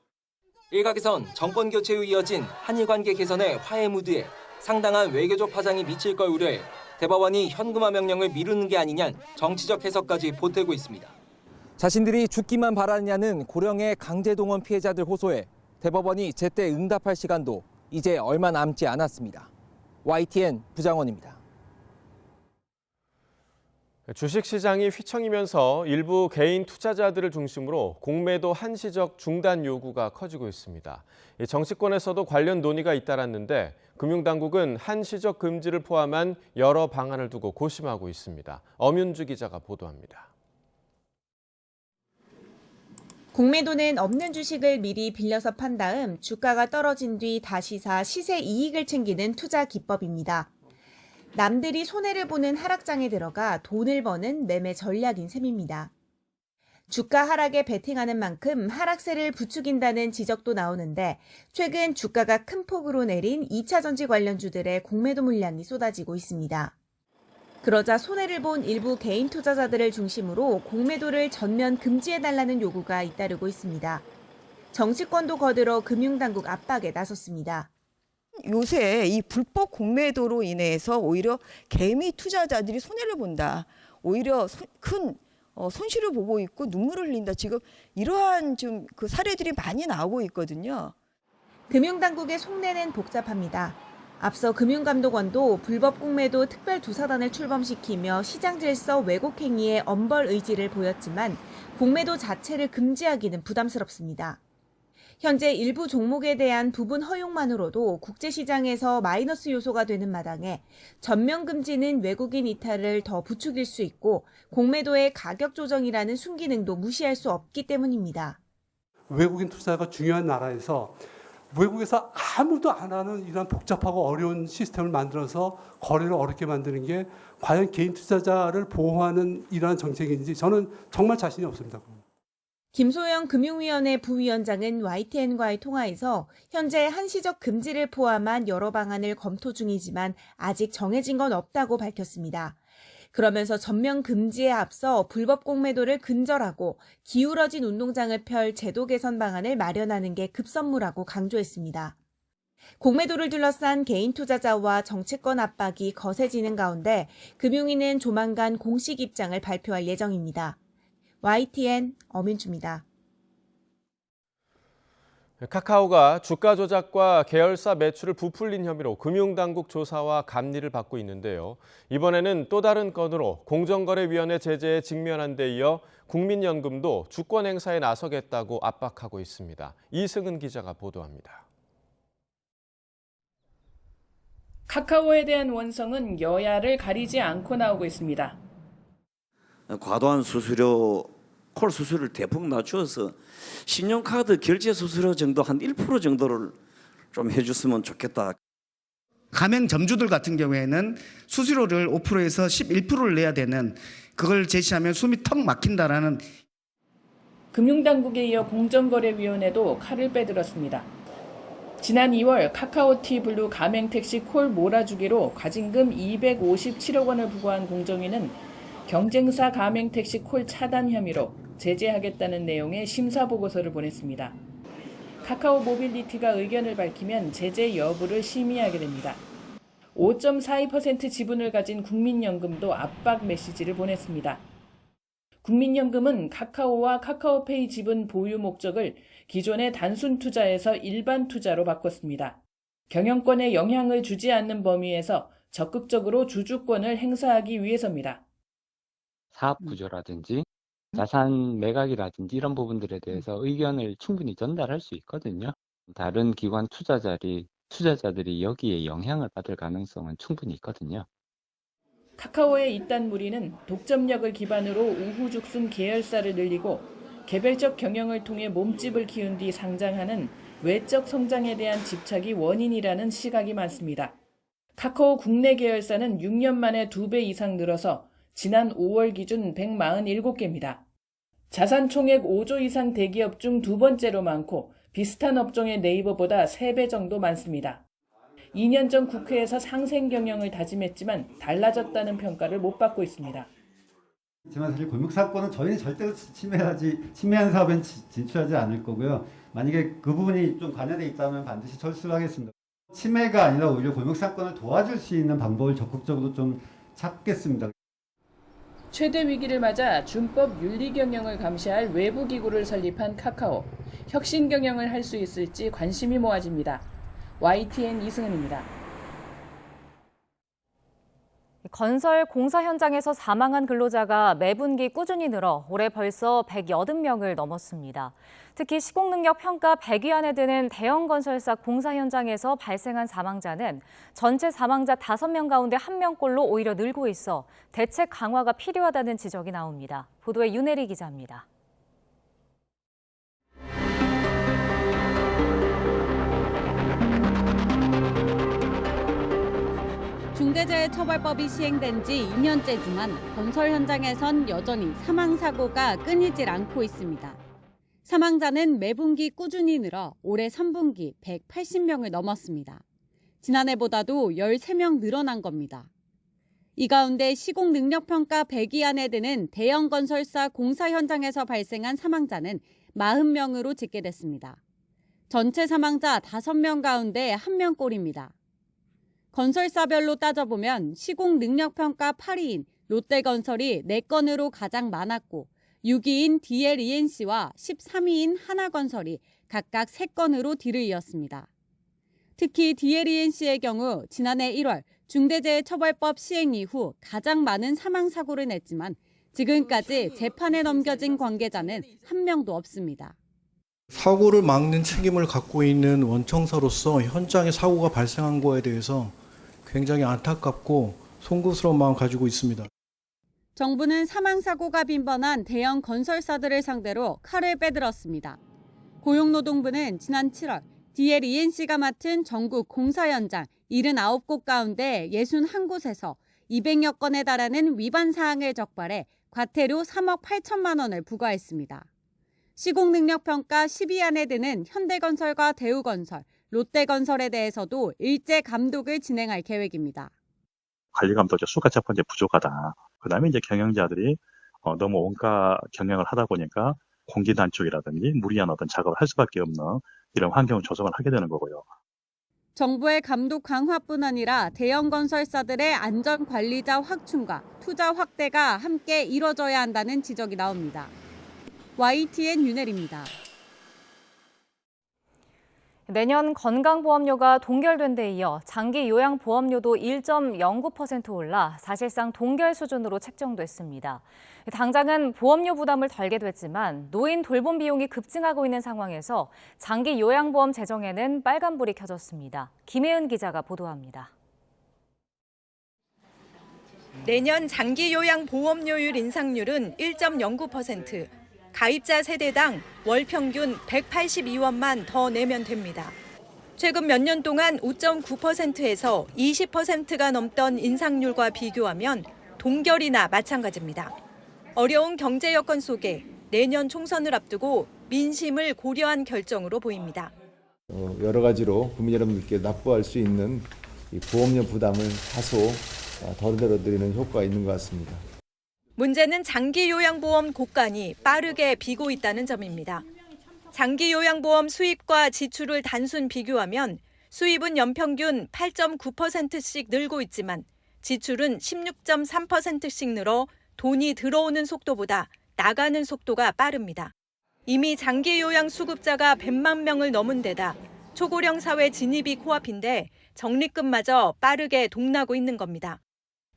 일각에선 정권 교체 후 이어진 한일 관계 개선의 화해 무드에 상당한 외교적 파장이 미칠 걸 우려해 대법원이 현금화 명령을 미루는 게 아니냐는 정치적 해석까지 보태고 있습니다. 자신들이 죽기만 바라느냐는 고령의 강제동원 피해자들 호소에 대법원이 제때 응답할 시간도 이제 얼마 남지 않았습니다. YTN 부장원입니다. 주식시장이 휘청이면서 일부 개인 투자자들을 중심으로 공매도 한시적 중단 요구가 커지고 있습니다. 정치권에서도 관련 논의가 잇따랐는데 금융당국은 한시적 금지를 포함한 여러 방안을 두고 고심하고 있습니다. 엄윤주 기자가 보도합니다. 공매도는 없는 주식을 미리 빌려서 판 다음 주가가 떨어진 뒤 다시 사 시세 이익을 챙기는 투자 기법입니다. 남들이 손해를 보는 하락장에 들어가 돈을 버는 매매 전략인 셈입니다. 주가 하락에 베팅하는 만큼 하락세를 부추긴다는 지적도 나오는데 최근 주가가 큰 폭으로 내린 2차 전지 관련주들의 공매도 물량이 쏟아지고 있습니다. 그러자 손해를 본 일부 개인 투자자들을 중심으로 공매도를 전면 금지해달라는 요구가 잇따르고 있습니다. 정치권도 거들어 금융당국 압박에 나섰습니다. 요새 이 불법 공매도로 인해서 오히려 개미 투자자들이 손해를 본다. 오히려 큰 손실을 보고 있고 눈물을 흘린다. 지금 이러한 좀 그 사례들이 많이 나오고 있거든요. 금융당국의 속내는 복잡합니다. 앞서 금융감독원도 불법 공매도 특별조사단을 출범시키며 시장 질서 왜곡 행위에 엄벌 의지를 보였지만 공매도 자체를 금지하기는 부담스럽습니다. 현재 일부 종목에 대한 부분 허용만으로도 국제시장에서 마이너스 요소가 되는 마당에 전면 금지는 외국인 이탈을 더 부추길 수 있고 공매도의 가격 조정이라는 순기능도 무시할 수 없기 때문입니다. 외국인 투자가 중요한 나라에서 외국에서 아무도 안 하는 이런 복잡하고 어려운 시스템을 만들어서 거래를 어렵게 만드는 게 과연 개인 투자자를 보호하는 이러한 정책인지 저는 정말 자신이 없습니다. 김소영 금융위원회 부위원장은 YTN과의 통화에서 현재 한시적 금지를 포함한 여러 방안을 검토 중이지만 아직 정해진 건 없다고 밝혔습니다. 그러면서 전면 금지에 앞서 불법 공매도를 근절하고 기울어진 운동장을 펼 제도 개선 방안을 마련하는 게 급선무라고 강조했습니다. 공매도를 둘러싼 개인 투자자와 정치권 압박이 거세지는 가운데 금융위는 조만간 공식 입장을 발표할 예정입니다. YTN 엄윤주입니다. 카카오가 주가 조작과 계열사 매출을 부풀린 혐의로 금융당국 조사와 감리를 받고 있는데요. 이번에는 또 다른 건으로 공정거래위원회 제재에 직면한 데 이어 국민연금도 주권 행사에 나서겠다고 압박하고 있습니다. 이승은 기자가 보도합니다. 카카오에 대한 원성은 여야를 가리지 않고 나오고 있습니다. 과도한 수수료, 콜 수수료를 대폭 낮추어서 신용카드 결제 수수료 정도 한 1% 정도를 좀 해줬으면 좋겠다. 가맹 점주들 같은 경우에는 수수료를 5%에서 11%를 내야 되는 그걸 제시하면 숨이 턱 막힌다라는. 금융당국에 이어 공정거래위원회도 칼을 빼들었습니다. 지난 2월 카카오티 블루 가맹택시 콜 몰아주기로 과징금 257억 원을 부과한 공정위는 경쟁사 가맹택시 콜 차단 혐의로 제재하겠다는 내용의 심사보고서를 보냈습니다. 카카오 모빌리티가 의견을 밝히면 제재 여부를 심의하게 됩니다. 5.42% 지분을 가진 국민연금도 압박 메시지를 보냈습니다. 국민연금은 카카오와 카카오페이 지분 보유 목적을 기존의 단순 투자에서 일반 투자로 바꿨습니다. 경영권에 영향을 주지 않는 범위에서 적극적으로 주주권을 행사하기 위해서입니다. 사업 구조라든지 자산 매각이라든지 이런 부분들에 대해서 의견을 충분히 전달할 수 있거든요. 다른 기관 투자자들이 여기에 영향을 받을 가능성은 충분히 있거든요. 카카오의 이딴 무리는 독점력을 기반으로 우후죽순 계열사를 늘리고 개별적 경영을 통해 몸집을 키운 뒤 상장하는 외적 성장에 대한 집착이 원인이라는 시각이 많습니다. 카카오 국내 계열사는 6년 만에 2배 이상 늘어서 지난 5월 기준 147개입니다. 자산 총액 5조 이상 대기업 중 두 번째로 많고 비슷한 업종의 네이버보다 3배 정도 많습니다. 2년 전 국회에서 상생 경영을 다짐했지만 달라졌다는 평가를 못 받고 있습니다. 하지만 사실 골목사건은 저희는 절대로 침해한 사업엔 진출하지 않을 거고요. 만약에 그 부분이 좀 관여돼 있다면 반드시 철수를 하겠습니다. 침해가 아니라 오히려 골목사건을 도와줄 수 있는 방법을 적극적으로 좀 찾겠습니다. 최대 위기를 맞아 준법 윤리 경영을 감시할 외부 기구를 설립한 카카오. 혁신 경영을 할 수 있을지 관심이 모아집니다. YTN 이승은입니다. 건설 공사 현장에서 사망한 근로자가 매분기 꾸준히 늘어 올해 벌써 180명을 넘었습니다. 특히 시공능력 평가 100위 안에 드는 대형 건설사 공사 현장에서 발생한 사망자는 전체 사망자 5명 가운데 1명꼴로 오히려 늘고 있어 대책 강화가 필요하다는 지적이 나옵니다. 보도에 윤혜리 기자입니다. 중대재해처벌법이 시행된 지 2년째지만 건설 현장에선 여전히 사망사고가 끊이질 않고 있습니다. 사망자는 매분기 꾸준히 늘어 올해 3분기 180명을 넘었습니다. 지난해보다도 13명 늘어난 겁니다. 이 가운데 시공능력평가 100위 안에 드는 대형 건설사 공사 현장에서 발생한 사망자는 40명으로 집계됐습니다. 전체 사망자 5명 가운데 1명꼴입니다. 건설사별로 따져보면 시공능력평가 8위인 롯데건설이 4건으로 가장 많았고 6위인 DLENC와 13위인 하나건설이 각각 3건으로 뒤를 이었습니다. 특히 DLENC의 경우 지난해 1월 중대재해처벌법 시행 이후 가장 많은 사망사고를 냈지만 지금까지 재판에 넘겨진 관계자는 1명도 없습니다. 사고를 막는 책임을 갖고 있는 원청사로서 현장에 사고가 발생한 거에 대해서 굉장히 안타깝고 송구스러운 마음 가지고 있습니다. 정부는 사망사고가 빈번한 대형 건설사들을 상대로 칼을 빼들었습니다. 고용노동부는 지난 7월 DLENC가 맡은 전국 공사 현장 79곳 가운데 61곳에서 200여 건에 달하는 위반 사항을 적발해 과태료 3억 8천만 원을 부과했습니다. 시공능력평가 10위 안에 드는 현대건설과 대우건설, 롯데건설에 대해서도 일제 감독을 진행할 계획입니다. 관리감독자 수가 첫 번째 부족하다. 그다음에 이제 경영자들이 너무 온갖 경영을 하다 보니까 공기 단축이라든지 무리한 어떤 작업을 할 수밖에 없는 이런 환경 조성을 하게 되는 거고요. 정부의 감독 강화뿐 아니라 대형 건설사들의 안전 관리자 확충과 투자 확대가 함께 이뤄져야 한다는 지적이 나옵니다. YTN 윤혜리입니다. 내년 건강보험료가 동결된 데 이어 장기요양보험료도 1.09% 올라 사실상 동결 수준으로 책정됐습니다. 당장은 보험료 부담을 덜게 됐지만 노인 돌봄 비용이 급증하고 있는 상황에서 장기요양보험 제정에는 빨간불이 켜졌습니다. 김혜은 기자가 보도합니다. 내년 장기요양보험료율 인상률은 1.09%. 가입자 세대당 월 평균 182원만 더 내면 됩니다. 최근 몇 년 동안 5.9%에서 20%가 넘던 인상률과 비교하면 동결이나 마찬가지입니다. 어려운 경제 여건 속에 내년 총선을 앞두고 민심을 고려한 결정으로 보입니다. 여러 가지로 국민 여러분들께 납부할 수 있는 이 보험료 부담을 다소 덜어드리는 효과가 있는 것 같습니다. 문제는 장기요양보험 고간이 빠르게 비고 있다는 점입니다. 장기요양보험 수입과 지출을 단순 비교하면 수입은 연평균 8.9%씩 늘고 있지만 지출은 16.3%씩 늘어 돈이 들어오는 속도보다 나가는 속도가 빠릅니다. 이미 장기 요양 수급자가 100만 명을 넘은 데다 초고령 사회 진입이 코앞인데 적립금마저 빠르게 동나고 있는 겁니다.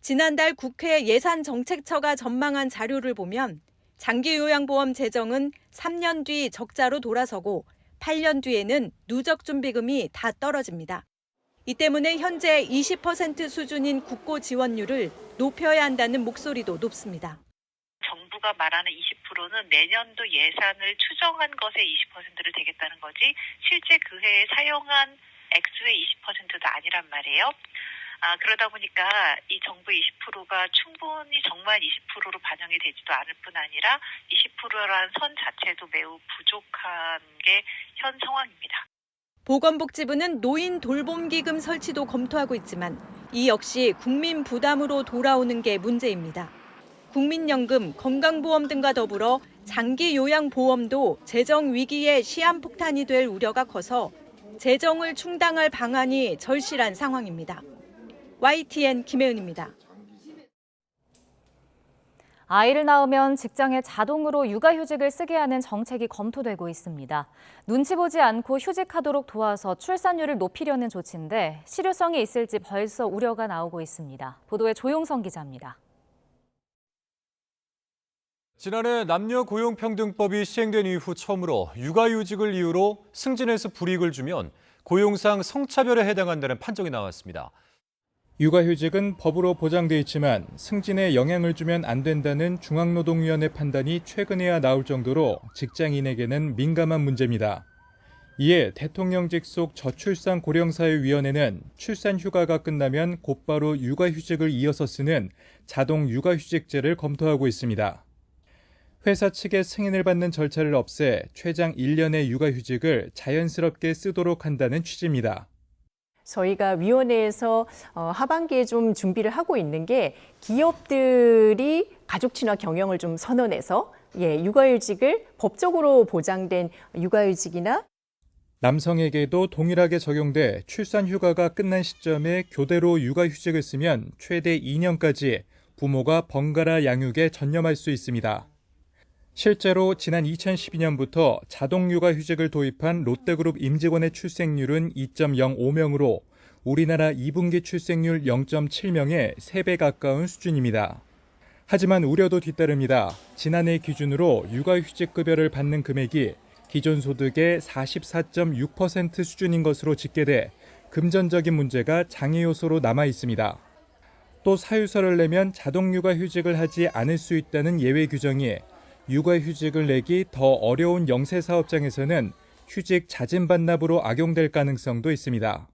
지난달 국회 예산정책처가 전망한 자료를 보면 장기요양보험 재정은 3년 뒤 적자로 돌아서고 8년 뒤에는 누적준비금이 다 떨어집니다. 이 때문에 현재 20% 수준인 국고 지원율을 높여야 한다는 목소리도 높습니다. 정부가 말하는 20%는 내년도 예산을 추정한 것의 20%를 되겠다는 거지 실제 그 해에 사용한 액수의 20%도 아니란 말이에요. 그러다 보니까 이 정부의 20%가 충분히 정말 20%로 반영이 되지도 않을 뿐 아니라 20%라는 선 자체도 매우 부족한 게 현 상황입니다. 보건복지부는 노인 돌봄기금 설치도 검토하고 있지만 이 역시 국민 부담으로 돌아오는 게 문제입니다. 국민연금, 건강보험 등과 더불어 장기요양보험도 재정 위기에 시한폭탄이 될 우려가 커서 재정을 충당할 방안이 절실한 상황입니다. YTN 김혜은입니다. 아이를 낳으면 직장에 자동으로 육아휴직을 쓰게 하는 정책이 검토되고 있습니다. 눈치 보지 않고 휴직하도록 도와서 출산율을 높이려는 조치인데 실효성이 있을지 벌써 우려가 나오고 있습니다. 보도에 조용성 기자입니다. 지난해 남녀고용평등법이 시행된 이후 처음으로 육아휴직을 이유로 승진해서 불이익을 주면 고용상 성차별에 해당한다는 판정이 나왔습니다. 육아휴직은 법으로 보장돼 있지만 승진에 영향을 주면 안 된다는 중앙노동위원회 판단이 최근에야 나올 정도로 직장인에게는 민감한 문제입니다. 이에 대통령직 속 저출산 고령사회위원회는 출산 휴가가 끝나면 곧바로 육아휴직을 이어서 쓰는 자동 육아휴직제를 검토하고 있습니다. 회사 측의 승인을 받는 절차를 없애 최장 1년의 육아휴직을 자연스럽게 쓰도록 한다는 취지입니다. 저희가 위원회에서 하반기에 좀 준비를 하고 있는 게 기업들이 가족 친화 경영을 좀 선언해서 육아휴직을 법적으로 보장된 육아휴직이나 남성에게도 동일하게 적용돼 출산 휴가가 끝난 시점에 교대로 육아휴직을 쓰면 최대 2년까지 부모가 번갈아 양육에 전념할 수 있습니다. 실제로 지난 2012년부터 자동 육아휴직을 도입한 롯데그룹 임직원의 출생률은 2.05명으로 우리나라 2분기 출생률 0.7명의 3배 가까운 수준입니다. 하지만 우려도 뒤따릅니다. 지난해 기준으로 육아휴직급여를 받는 금액이 기존 소득의 44.6% 수준인 것으로 집계돼 금전적인 문제가 장애 요소로 남아 있습니다. 또 사유서를 내면 자동 육아휴직을 하지 않을 수 있다는 예외 규정이 육아휴직을 내기 더 어려운 영세사업장에서는 휴직 자진 반납으로 악용될 가능성도 있습니다.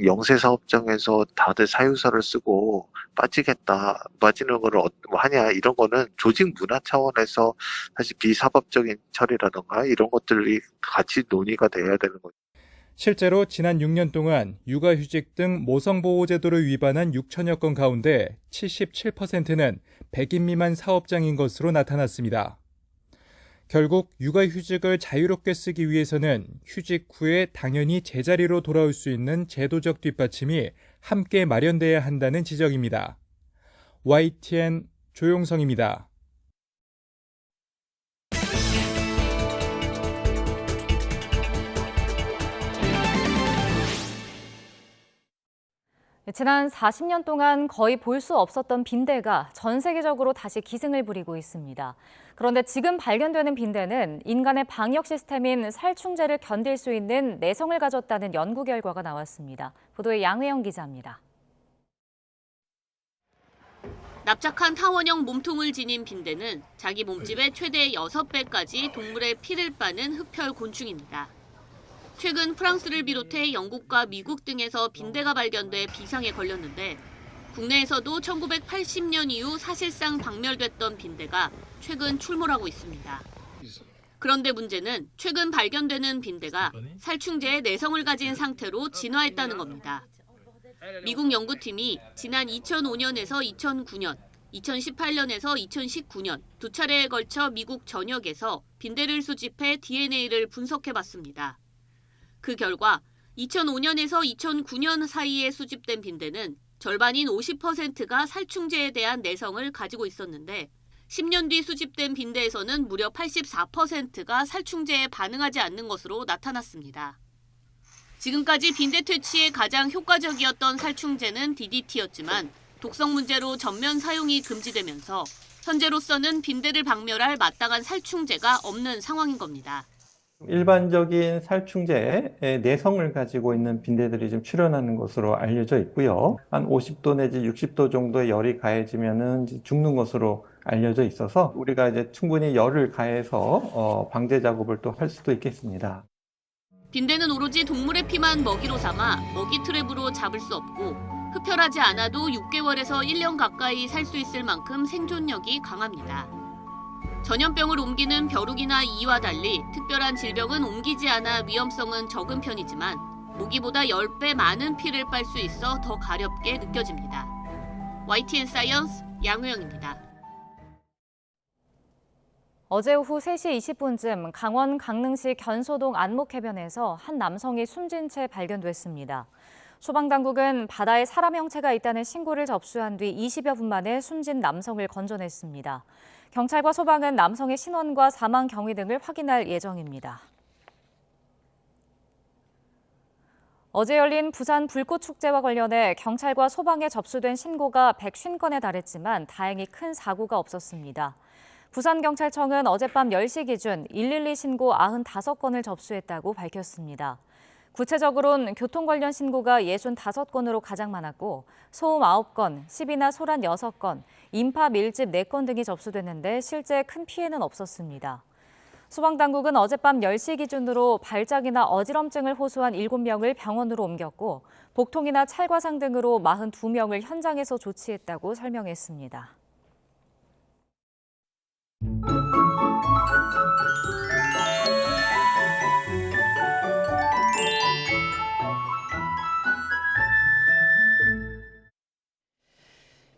영세사업장에서 다들 사유서를 쓰고 빠지는 걸 하냐 이런 거는 조직 문화 차원에서 사실 비사법적인 처리라든가 이런 것들이 같이 논의가 돼야 되는 거죠. 실제로 지난 6년 동안 육아휴직 등 모성보호제도를 위반한 6천여 건 가운데 77%는 100인 미만 사업장인 것으로 나타났습니다. 결국 육아휴직을 자유롭게 쓰기 위해서는 휴직 후에 당연히 제자리로 돌아올 수 있는 제도적 뒷받침이 함께 마련돼야 한다는 지적입니다. YTN 조용성입니다. 지난 40년 동안 거의 볼 수 없었던 빈대가 전 세계적으로 다시 기승을 부리고 있습니다. 그런데 지금 발견되는 빈대는 인간의 방역 시스템인 살충제를 견딜 수 있는 내성을 가졌다는 연구 결과가 나왔습니다. 보도에 양혜영 기자입니다. 납작한 타원형 몸통을 지닌 빈대는 자기 몸집의 최대 6배까지 동물의 피를 빠는 흡혈 곤충입니다. 최근 프랑스를 비롯해 영국과 미국 등에서 빈대가 발견돼 비상에 걸렸는데 국내에서도 1980년 이후 사실상 박멸됐던 빈대가 최근 출몰하고 있습니다. 그런데 문제는 최근 발견되는 빈대가 살충제의 내성을 가진 상태로 진화했다는 겁니다. 미국 연구팀이 지난 2005년에서 2009년, 2018년에서 2019년 두 차례에 걸쳐 미국 전역에서 빈대를 수집해 DNA를 분석해봤습니다. 그 결과 2005년에서 2009년 사이에 수집된 빈대는 절반인 50%가 살충제에 대한 내성을 가지고 있었는데 10년 뒤 수집된 빈대에서는 무려 84%가 살충제에 반응하지 않는 것으로 나타났습니다. 지금까지 빈대 퇴치에 가장 효과적이었던 살충제는 DDT였지만 독성 문제로 전면 사용이 금지되면서 현재로서는 빈대를 박멸할 마땅한 살충제가 없는 상황인 겁니다. 일반적인 살충제의 내성을 가지고 있는 빈대들이 좀 출현하는 것으로 알려져 있고요. 한 50도 내지 60도 정도의 열이 가해지면은 죽는 것으로 알려져 있어서 우리가 이제 충분히 열을 가해서 방제 작업을 또 할 수도 있겠습니다. 빈대는 오로지 동물의 피만 먹이로 삼아 먹이 트랩으로 잡을 수 없고 흡혈하지 않아도 6개월에서 1년 가까이 살 수 있을 만큼 생존력이 강합니다. 전염병을 옮기는 벼룩이나 이와 달리 특별한 질병은 옮기지 않아 위험성은 적은 편이지만 모기보다 10배 많은 피를 빨 수 있어 더 가렵게 느껴집니다. YTN 사이언스 양우영입니다. 어제 오후 3시 20분쯤 강원 강릉시 견소동 안목해변에서 한 남성이 숨진 채 발견됐습니다. 소방당국은 바다에 사람 형체가 있다는 신고를 접수한 뒤 20여 분 만에 숨진 남성을 건져냈습니다. 경찰과 소방은 남성의 신원과 사망 경위 등을 확인할 예정입니다. 어제 열린 부산 불꽃축제와 관련해 경찰과 소방에 접수된 신고가 150건에 달했지만 다행히 큰 사고가 없었습니다. 부산경찰청은 어젯밤 10시 기준 112 신고 95건을 접수했다고 밝혔습니다. 구체적으로는 교통 관련 신고가 65건으로 가장 많았고 소음 9건, 시비나 소란 6건, 인파 밀집 4건 등이 접수됐는데 실제 큰 피해는 없었습니다. 소방당국은 어젯밤 10시 기준으로 발작이나 어지럼증을 호소한 7명을 병원으로 옮겼고 복통이나 찰과상 등으로 42명을 현장에서 조치했다고 설명했습니다.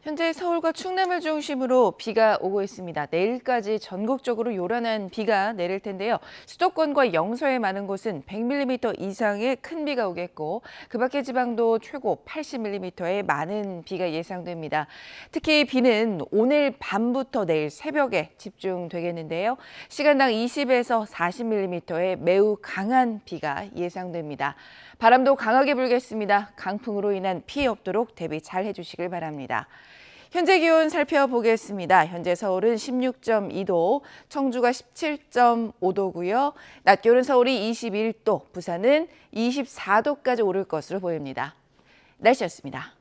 현재 서울과 충남을 중심으로 비가 오고 있습니다. 내일까지 전국적으로 요란한 비가 내릴 텐데요. 수도권과 영서의 많은 곳은 100mm 이상의 큰 비가 오겠고 그 밖의 지방도 최고 80mm의 많은 비가 예상됩니다. 특히 비는 오늘 밤부터 내일 새벽에 집중되겠는데요. 시간당 20에서 40mm의 매우 강한 비가 예상됩니다. 바람도 강하게 불겠습니다. 강풍으로 인한 피해 없도록 대비 잘 해주시길 바랍니다. 현재 기온 살펴보겠습니다. 현재 서울은 16.2도, 청주가 17.5도고요. 낮 기온은 서울이 21도, 부산은 24도까지 오를 것으로 보입니다. 날씨였습니다.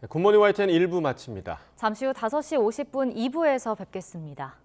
굿모닝 YTN 1부 마칩니다. 잠시 후 5시 50분 2부에서 뵙겠습니다.